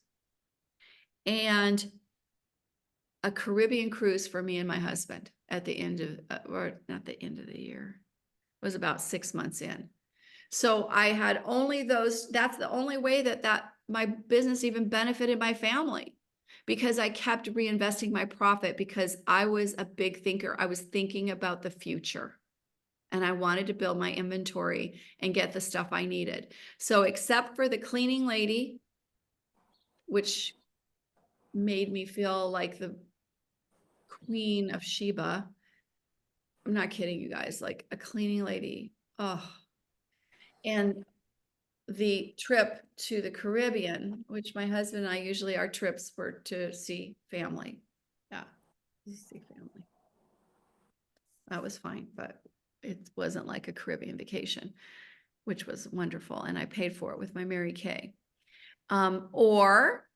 Speaker 1: And a Caribbean cruise for me and my husband at the end of, or not the end of the year. It was about 6 months in. So I had only those, that's the only way that my business even benefited my family, because I kept reinvesting my profit because I was a big thinker. I was thinking about the future and I wanted to build my inventory and get the stuff I needed. So except for the cleaning lady, which made me feel like the Queen of Sheba. I'm not kidding you guys, like a cleaning lady. Oh, and the trip to the Caribbean, which my husband and I usually, our trips were to see family. Yeah, see family. That was fine, but it wasn't like a Caribbean vacation, which was wonderful. And I paid for it with my Mary Kay. Or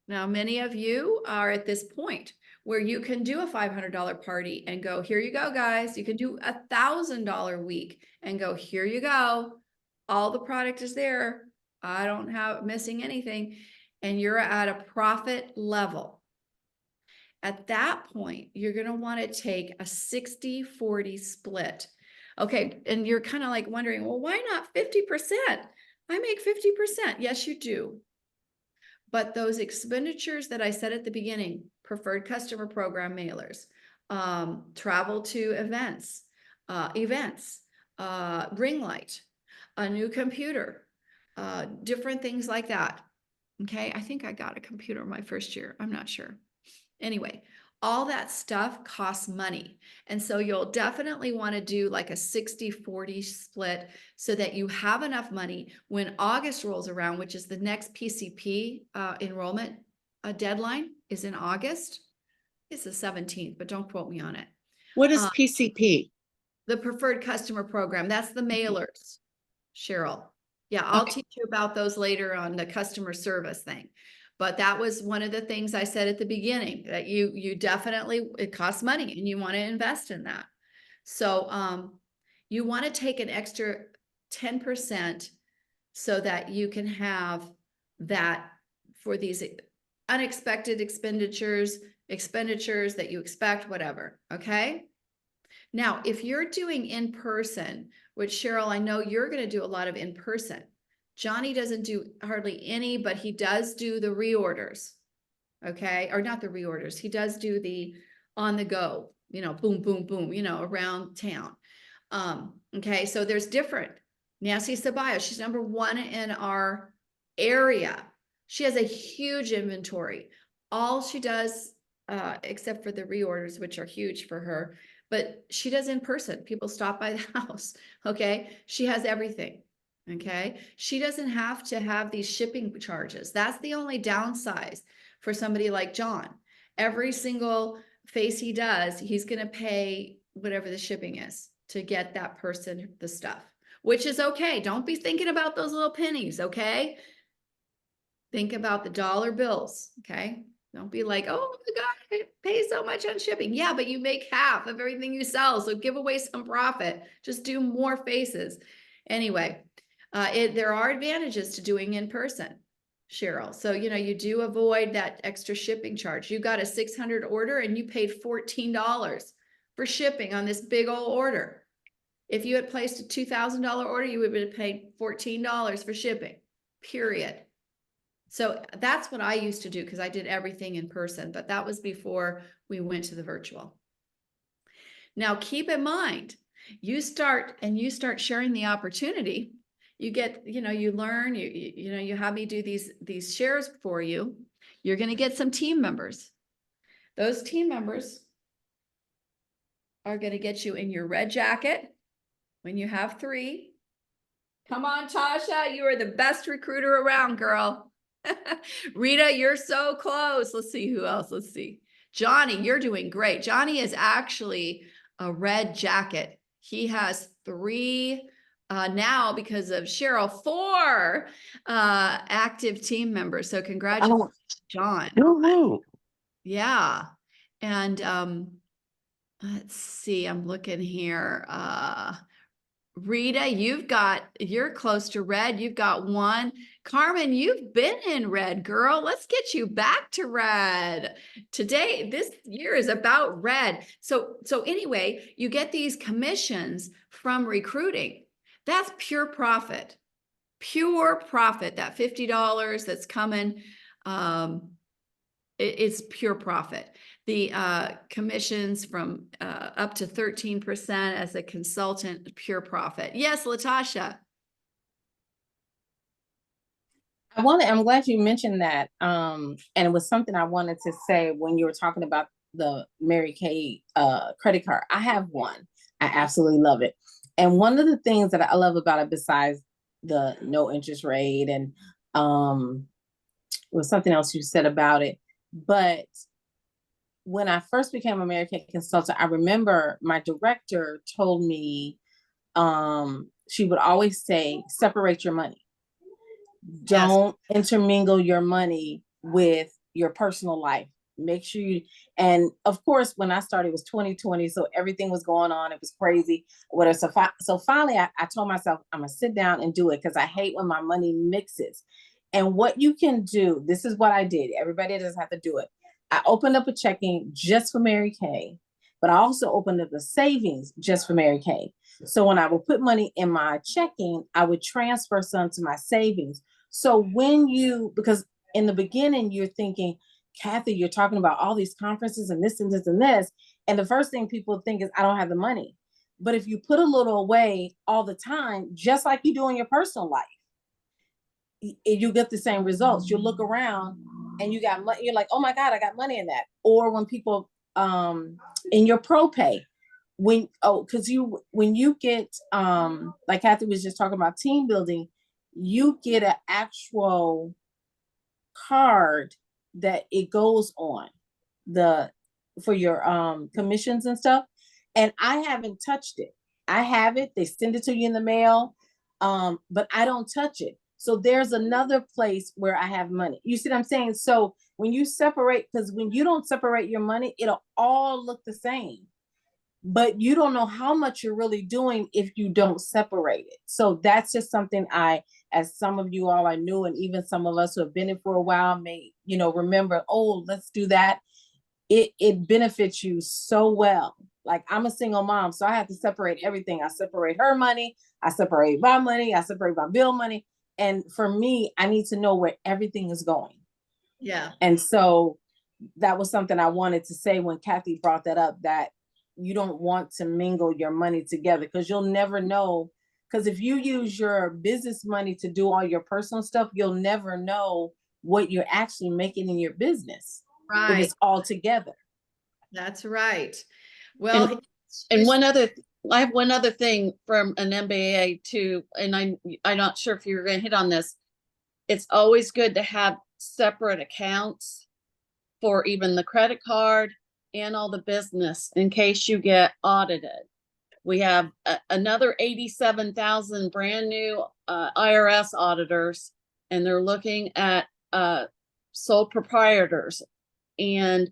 Speaker 1: now many of you are at this point where you can do a $500 party and go, here you go, guys. You can do $1,000 week and go, here you go. All the product is there. I don't have missing anything. And you're at a profit level. At that point, you're going to want to take a 60-40 split. Okay. And you're kind of like wondering, well, why not 50%? I make 50%. Yes, you do. But those expenditures that I said at the beginning, preferred customer program mailers, travel to events, ring light, a new computer, different things like that. Okay. I think I got a computer my first year. I'm not sure. Anyway, all that stuff costs money. And so you'll definitely want to do like a 60-40 split so that you have enough money when August rolls around, which is the next PCP enrollment deadline is in August. It's the 17th, but don't quote me on it.
Speaker 2: What is PCP?
Speaker 1: The preferred customer program. That's the mailers, Cheryl. Yeah, I'll
Speaker 2: Okay.
Speaker 1: teach you about those later on the customer service thing. But that was one of the things I said at the beginning, that you definitely, it costs money and you want to invest in that. So you want to take an extra 10% so that you can have that for these unexpected expenditures that you expect, whatever. Okay. Now, if you're doing in person, which Cheryl, I know you're going to do a lot of in person. Johnny doesn't do hardly any, but he does do the reorders. Okay. Or not the reorders. He does do the on the go, boom, boom, boom, around town. Okay. So there's different. Nancy Sabayo, she's number one in our area. She has a huge inventory. All she does, except for the reorders, which are huge for her, but she does in person. People stop by the house. Okay. She has everything. Okay. She doesn't have to have these shipping charges. That's the only downside for somebody like John. Every single face he does, he's going to pay whatever the shipping is to get that person the stuff, which is okay. Don't be thinking about those little pennies. Okay. Think about the dollar bills. Okay. Don't be like, oh my God, I pay so much on shipping. Yeah, but you make half of everything you sell. So give away some profit. Just do more faces. Anyway, there are advantages to doing in person, Cheryl. So, you do avoid that extra shipping charge. You got a 600 order and you paid $14 for shipping on this big old order. If you had placed a $2,000 order, you would have paid $14 for shipping, period. So that's what I used to do because I did everything in person, but that was before we went to the virtual. Now, keep in mind, you start sharing the opportunity. You get, you learn, you have me do these shares for you. You're going to get some team members. Those team members are going to get you in your red jacket when you have 3. Come on, Tasha, you are the best recruiter around, girl. Rita, you're so close. Let's see who else. Let's see. Johnny, you're doing great. Johnny is actually a red jacket. He has 3 now because of Cheryl, 4 active team members. So congratulations, John.
Speaker 4: Woo-hoo.
Speaker 1: Yeah. And let's see, I'm looking here. Rita, you're close to red. You've got 1. Carmen, you've been in red, girl. Let's get you back to red. Today, this year is about red. So anyway, you get these commissions from recruiting. That's pure profit. Pure profit. That $50 that's coming, it's pure profit. The commissions from up to 13% as a consultant, pure profit. Yes, Latasha.
Speaker 4: I'm glad you mentioned that. And it was something I wanted to say when you were talking about the Mary Kay credit card. I have one. I absolutely love it. And one of the things that I love about it, besides the no interest rate, and was something else you said about it. But when I first became a Mary Kay consultant, I remember my director told me, she would always say, separate your money. Don't intermingle your money with your personal life. Make sure you, and of course, when I started, it was 2020. So everything was going on. It was crazy. So finally, I told myself, I'm going to sit down and do it because I hate when my money mixes. And what you can do, this is what I did. Everybody doesn't have to do it. I opened up a checking just for Mary Kay, but I also opened up a savings just for Mary Kay. So when I would put money in my checking, I would transfer some to my savings. So because in the beginning, you're thinking, Kathy, you're talking about all these conferences and this and this and this. And the first thing people think is, I don't have the money. But if you put a little away all the time, just like you do in your personal life, you get the same results. You look around and you got money. You're like, oh my God, I got money in that. Or when people, in your pro pay, when you get, like Kathy was just talking about team building, you get an actual card that it goes on for your commissions and stuff. And I haven't touched it. I have it. They send it to you in the mail, but I don't touch it. So there's another place where I have money. You see what I'm saying? So when you separate, because when you don't separate your money, it'll all look the same. But you don't know how much you're really doing if you don't separate it. So that's just something as some of you all I knew, and even some of us who have been in for a while may, remember, oh, let's do that. It benefits you so well. Like, I'm a single mom, so I have to separate everything. I separate her money, I separate my money, I separate my bill money. And for me, I need to know where everything is going.
Speaker 1: Yeah.
Speaker 4: And so that was something I wanted to say when Kathy brought that up, that you don't want to mingle your money together, because you'll never know. Because if you use your business money to do all your personal stuff, you'll never know what you're actually making in your business. If
Speaker 1: Right.
Speaker 4: it's all together.
Speaker 1: That's right. Well,
Speaker 2: And I have one other thing from an MBA too, and I'm not sure if you're going to hit on this. It's always good to have separate accounts for even the credit card and all the business in case you get audited. We have another 87,000 brand new IRS auditors, and they're looking at sole proprietors. And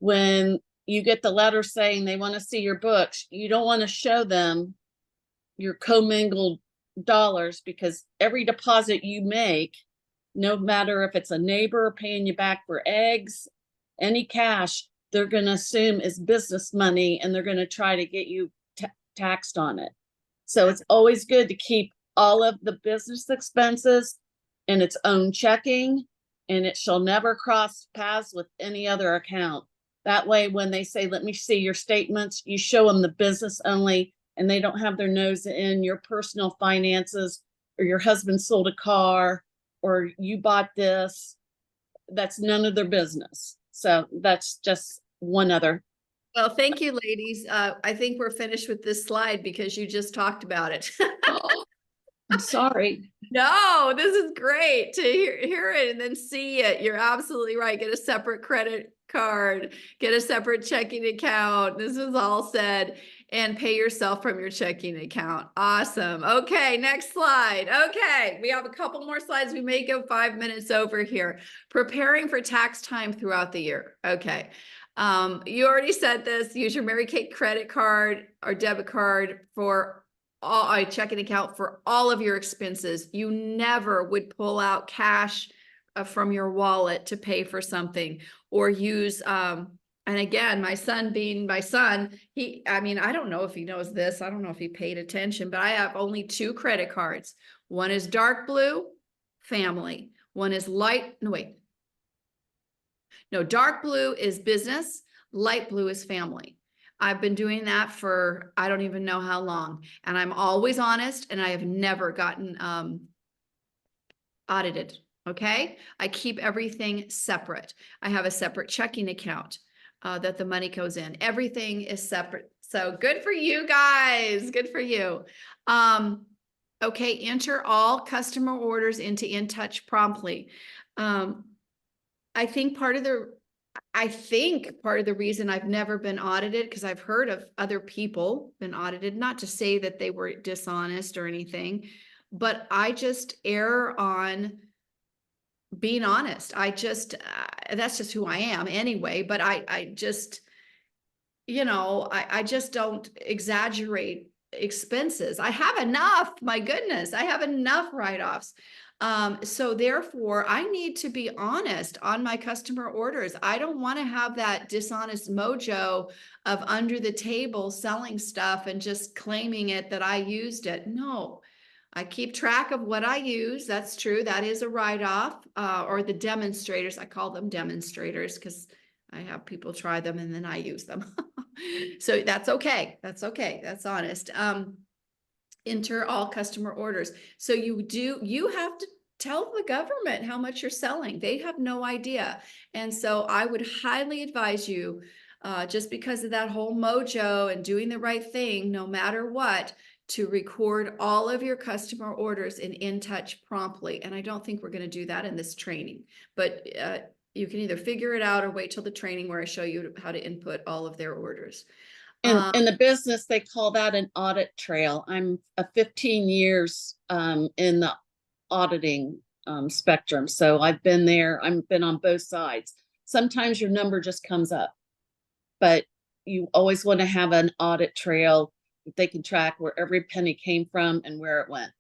Speaker 2: when you get the letter saying they want to see your books, you don't want to show them your commingled dollars, because every deposit you make, no matter if it's a neighbor paying you back for eggs, any cash, they're going to assume is business money, and they're going to try to get you taxed on it. So it's always good to keep all of the business expenses in its own checking, and it shall never cross paths with any other account. That way, when they say, let me see your statements, you show them the business only, and they don't have their nose in your personal finances, or your husband sold a car, or you bought this. That's none of their business. So that's just one other.
Speaker 1: Well, thank you, ladies. I think we're finished with this slide because you just talked about it.
Speaker 2: I'm sorry.
Speaker 1: No, this is great to hear it and then see it. You're absolutely right. Get a separate credit card, get a separate checking account. This is all said, and pay yourself from your checking account. Awesome. Okay, next slide. Okay, we have a couple more slides. We may go 5 minutes over here. Preparing for tax time throughout the year. Okay. You already said this. Use your Mary Kay credit card or debit card for a checking account for all of your expenses. You never would pull out cash from your wallet to pay for something, or use, and again, my son being my son, I don't know if he knows this. I don't know if he paid attention, but I have only 2 credit cards. One is dark blue, family. One is dark blue is business. Light blue is family. I've been doing that for, I don't even know how long. And I'm always honest, and I have never gotten audited. Okay. I keep everything separate. I have a separate checking account that the money goes in. Everything is separate. So good for you guys. Good for you. Okay. Enter all customer orders into InTouch promptly. I think part of the reason I've never been audited, because I've heard of other people been audited, not to say that they were dishonest or anything, but I just err on being honest. That's just who I am anyway, but I just don't exaggerate expenses. I have enough, my goodness, I have enough write-offs. So therefore I need to be honest on my customer orders. I don't want to have that dishonest mojo of under the table selling stuff and just claiming it that I used it. No, I keep track of what I use. That's true. That is a write-off, or the demonstrators. I call them demonstrators because I have people try them and then I use them. So that's okay. That's okay. That's honest. Enter all customer orders. So you have to tell the government how much you're selling. They have no idea. And so I would highly advise you, just because of that whole mojo and doing the right thing, no matter what, to record all of your customer orders in InTouch promptly. And I don't think we're going to do that in this training, but you can either figure it out or wait till the training where I show you how to input all of their orders.
Speaker 2: In the business, they call that an audit trail. I'm a 15 years in the auditing spectrum. So I've been there, I've been on both sides. Sometimes your number just comes up, but you always want to have an audit trail that they can track where every penny came from and where it went.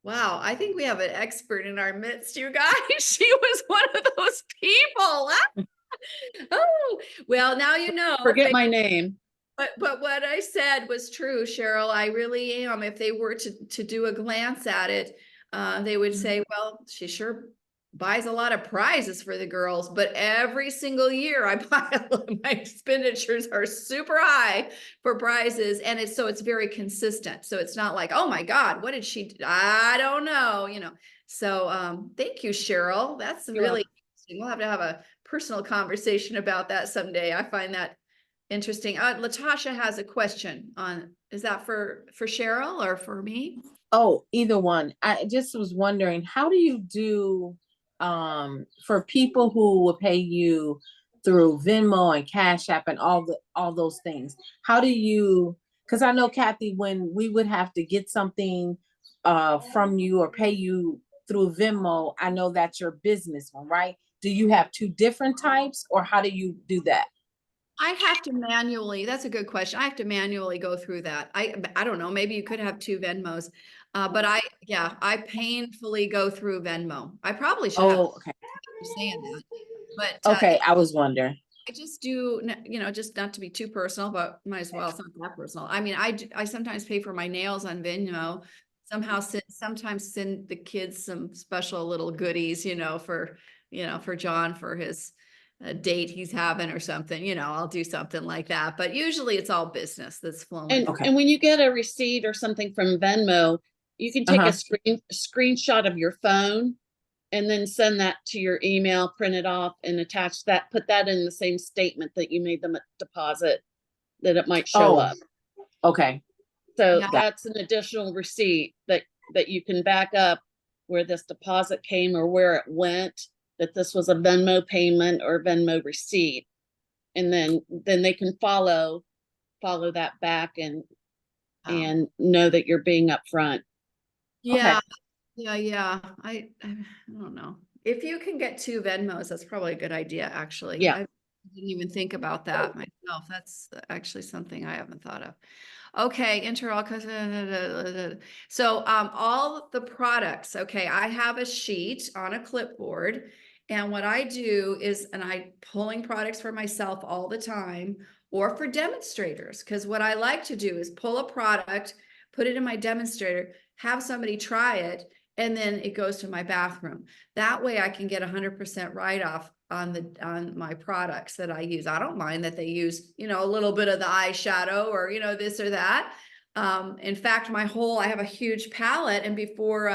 Speaker 1: Wow, I think we have an expert in our midst, you guys. She was one of those people. Oh, well, now you know.
Speaker 2: Forget my name.
Speaker 1: But what I said was true, Cheryl. I really am. If they were to do a glance at it, they would say, well, she sure buys a lot of prizes for the girls, but every single year I buy my expenditures are super high for prizes. And it's very consistent. So it's not like, oh my God, what did she do? I don't know, So thank you, Cheryl. That's
Speaker 2: You're
Speaker 1: really interesting. We'll have to have a personal conversation about that someday. I find that interesting. Latasha has a question on, is that for Cheryl or for me?
Speaker 4: Oh, either one. I just was wondering, how do you do for people who will pay you through Venmo and Cash App and all those things? How do you, because I know, Kathy, when we would have to get something from you or pay you through Venmo, I know that's your business one, right? Do you have two different types, or how do you do that?
Speaker 1: I have to manually, that's a good question. I have to manually go through that. I don't know, maybe you could have two Venmos. But I painfully go through Venmo. I probably should have
Speaker 4: Oh, okay.
Speaker 1: saying that. But
Speaker 4: Okay, I was wondering.
Speaker 1: I just do, just not to be too personal, but might as well. It's not that personal. I mean, I sometimes pay for my nails on Venmo. Sometimes send the kids some special little goodies, for John for his date he's having or something. I'll do something like that. But usually it's all business that's flowing.
Speaker 2: And,
Speaker 4: Okay.
Speaker 2: and when you get a receipt or something from Venmo, you can take a screenshot of your phone and then send that to your email, print it off and attach that, put that in the same statement that you made them a deposit, that it might show up.
Speaker 4: Okay.
Speaker 2: So
Speaker 1: Yeah.
Speaker 2: that's an additional receipt that you can back up where this deposit came or where it went, that this was a Venmo payment or Venmo receipt. And then they can follow that back and know that you're being upfront.
Speaker 1: Yeah. Yeah. I don't know. If you can get two Venmos, that's probably a good idea, actually.
Speaker 2: Yeah.
Speaker 1: I didn't even think about that myself. That's actually something I haven't thought of. Okay, enter all so all the products. Okay, I have a sheet on a clipboard, and what I do is, and I pulling products for myself all the time or for demonstrators, because what I like to do is pull a product, put it in my demonstrator, have somebody try it, and then it goes to my bathroom. That way I can get 100% write-off on my products that I use. I don't mind that they use, a little bit of the eyeshadow or, this or that. In fact, I have a huge palette, and before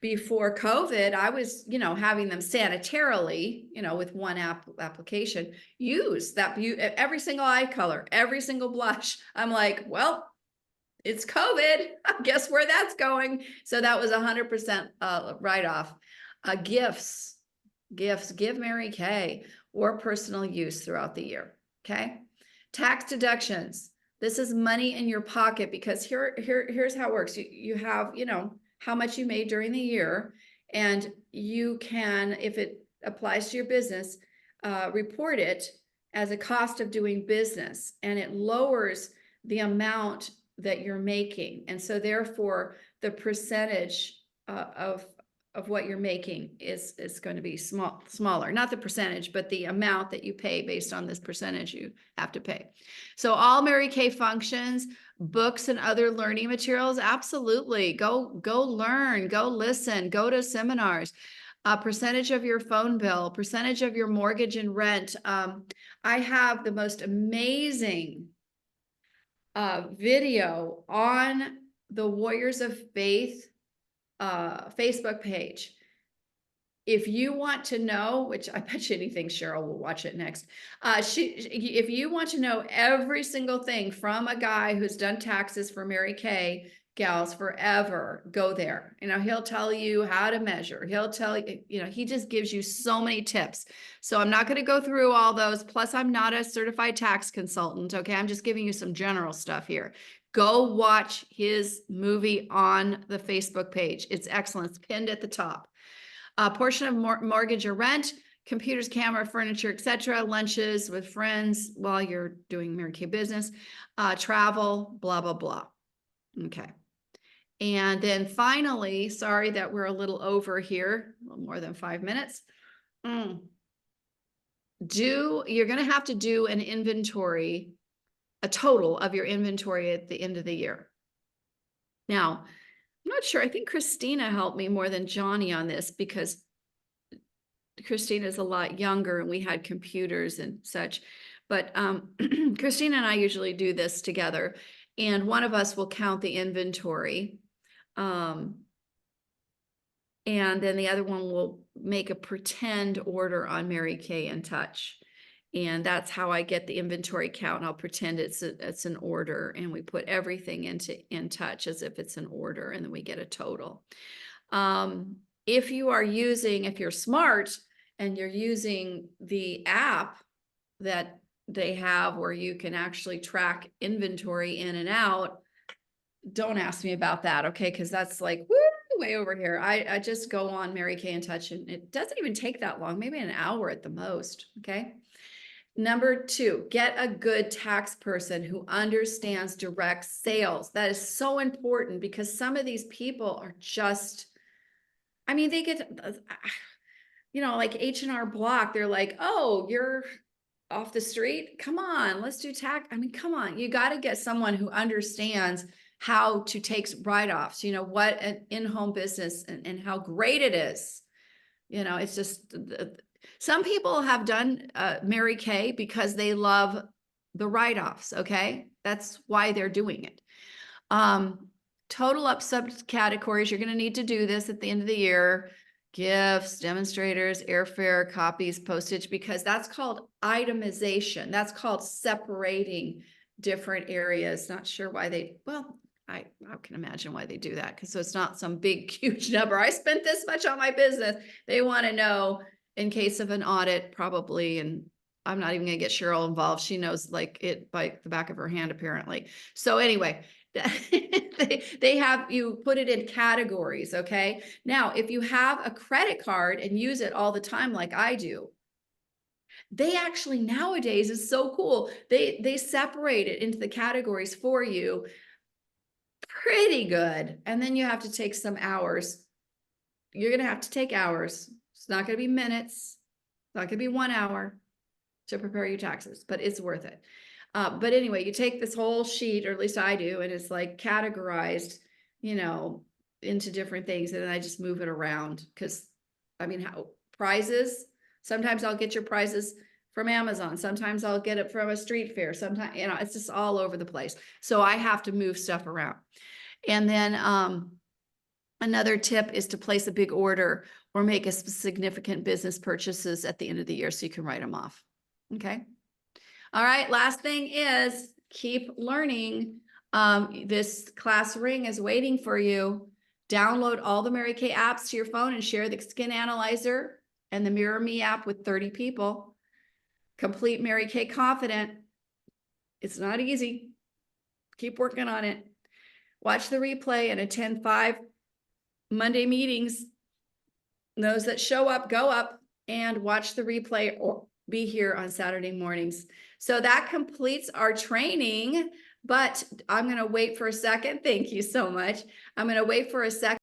Speaker 1: COVID, I was, having them sanitarily, with one application, use that every single eye color, every single blush. I'm like, well, it's COVID. Guess where that's going? So that was 100% write-off. Gifts, give Mary Kay, or personal use throughout the year. Okay. Tax deductions. This is money in your pocket, because here's how it works. You have, how much you made during the year, and you can, if it applies to your business, report it as a cost of doing business, and it lowers the amount that you're making. And so therefore the percentage of what you're making is going to be smaller, not the percentage, but the amount that you pay based on this percentage you have to pay. So all Mary Kay functions, books and other learning materials, absolutely. Go learn, go listen, go to seminars. A percentage of your phone bill, percentage of your mortgage and rent. I have the most amazing video on the Warriors of Faith Facebook page. If you want to know, which I bet you anything Cheryl will watch it next. If you want to know every single thing from a guy who's done taxes for Mary Kay gals forever, go there. You know, he'll tell you how to measure. He'll tell you, you know, he just gives you so many tips. So I'm not going to go through all those. Plus, I'm not a certified tax consultant. Okay. I'm just giving you some general stuff here. Go watch his movie on the Facebook page. It's excellent. It's pinned at the top. A portion of mortgage or rent, computers, camera, furniture, etc., lunches with friends while you're doing Mary Kay business, travel, blah, blah, blah. Okay. And then finally, sorry that we're a little over here, a little more than 5 minutes. You're going to have to do an inventory, a total of your inventory at the end of the year. Now, I'm not sure. I think Christina helped me more than Johnny on this because Christina's a lot younger and we had computers and such. But Christina and I usually do this together, and one of us will count the inventory. And then the other one will make a pretend order on Mary Kay in Touch. And that's how I get the inventory count. And I'll pretend it's an order, and we put everything into In Touch as if it's an order, and then we get a total. If you're smart and you're using the app that they have where you can actually track inventory in and out, don't ask me about that, okay? Because that's like, woo, way over here. I just go on Mary Kay in Touch, and it doesn't even take that long, maybe an hour at the most, okay? Number 2, get a good tax person who understands direct sales. That is so important because some of these people are just, I mean, they get, you know, like H&R Block, they're like, oh, you're off the street? Come on, let's do tax. I mean, come on, you got to get someone who understands how to take write-offs, you know, what an in-home business and how great it is. You know, it's just, some people have done Mary Kay because they love the write-offs, okay? That's why they're doing it. Total up subcategories, you're gonna need to do this at the end of the year. Gifts, demonstrators, airfare, copies, postage, because that's called itemization. That's called separating different areas. Not sure why they, well, I can imagine why they do that, because so it's not some big, huge number. I spent this much on my business. They want to know in case of an audit, probably. And I'm not even going to get Cheryl involved. She knows like it by the back of her hand, apparently. So anyway, they have you put it in categories. Okay. Now, if you have a credit card and use it all the time, like I do, they actually nowadays is so cool. They separate it into the categories for you. Pretty good. And then you have to take some hours. You're going to have to take hours. It's not going to be minutes. It's not going to be 1 hour to prepare your taxes, but it's worth it. But anyway, you take this whole sheet, or at least I do, and it's like categorized, you know, into different things. And then I just move it around because, I mean, how prizes, sometimes I'll get your prizes from Amazon. Sometimes I'll get it from a street fair. Sometimes, you know, it's just all over the place. So I have to move stuff around. And then another tip is to place a big order or make a significant business purchases at the end of the year so you can write them off. Okay. All right. Last thing is keep learning. This class ring is waiting for you. Download all the Mary Kay apps to your phone and share the Skin Analyzer and the Mirror Me app with 30 people. Complete Mary Kay Confident. It's not easy. Keep working on it. Watch the replay and attend 5 Monday meetings. Those that show up, go up and watch the replay or be here on Saturday mornings. So that completes our training, but I'm going to wait for a second. Thank you so much. I'm going to wait for a second.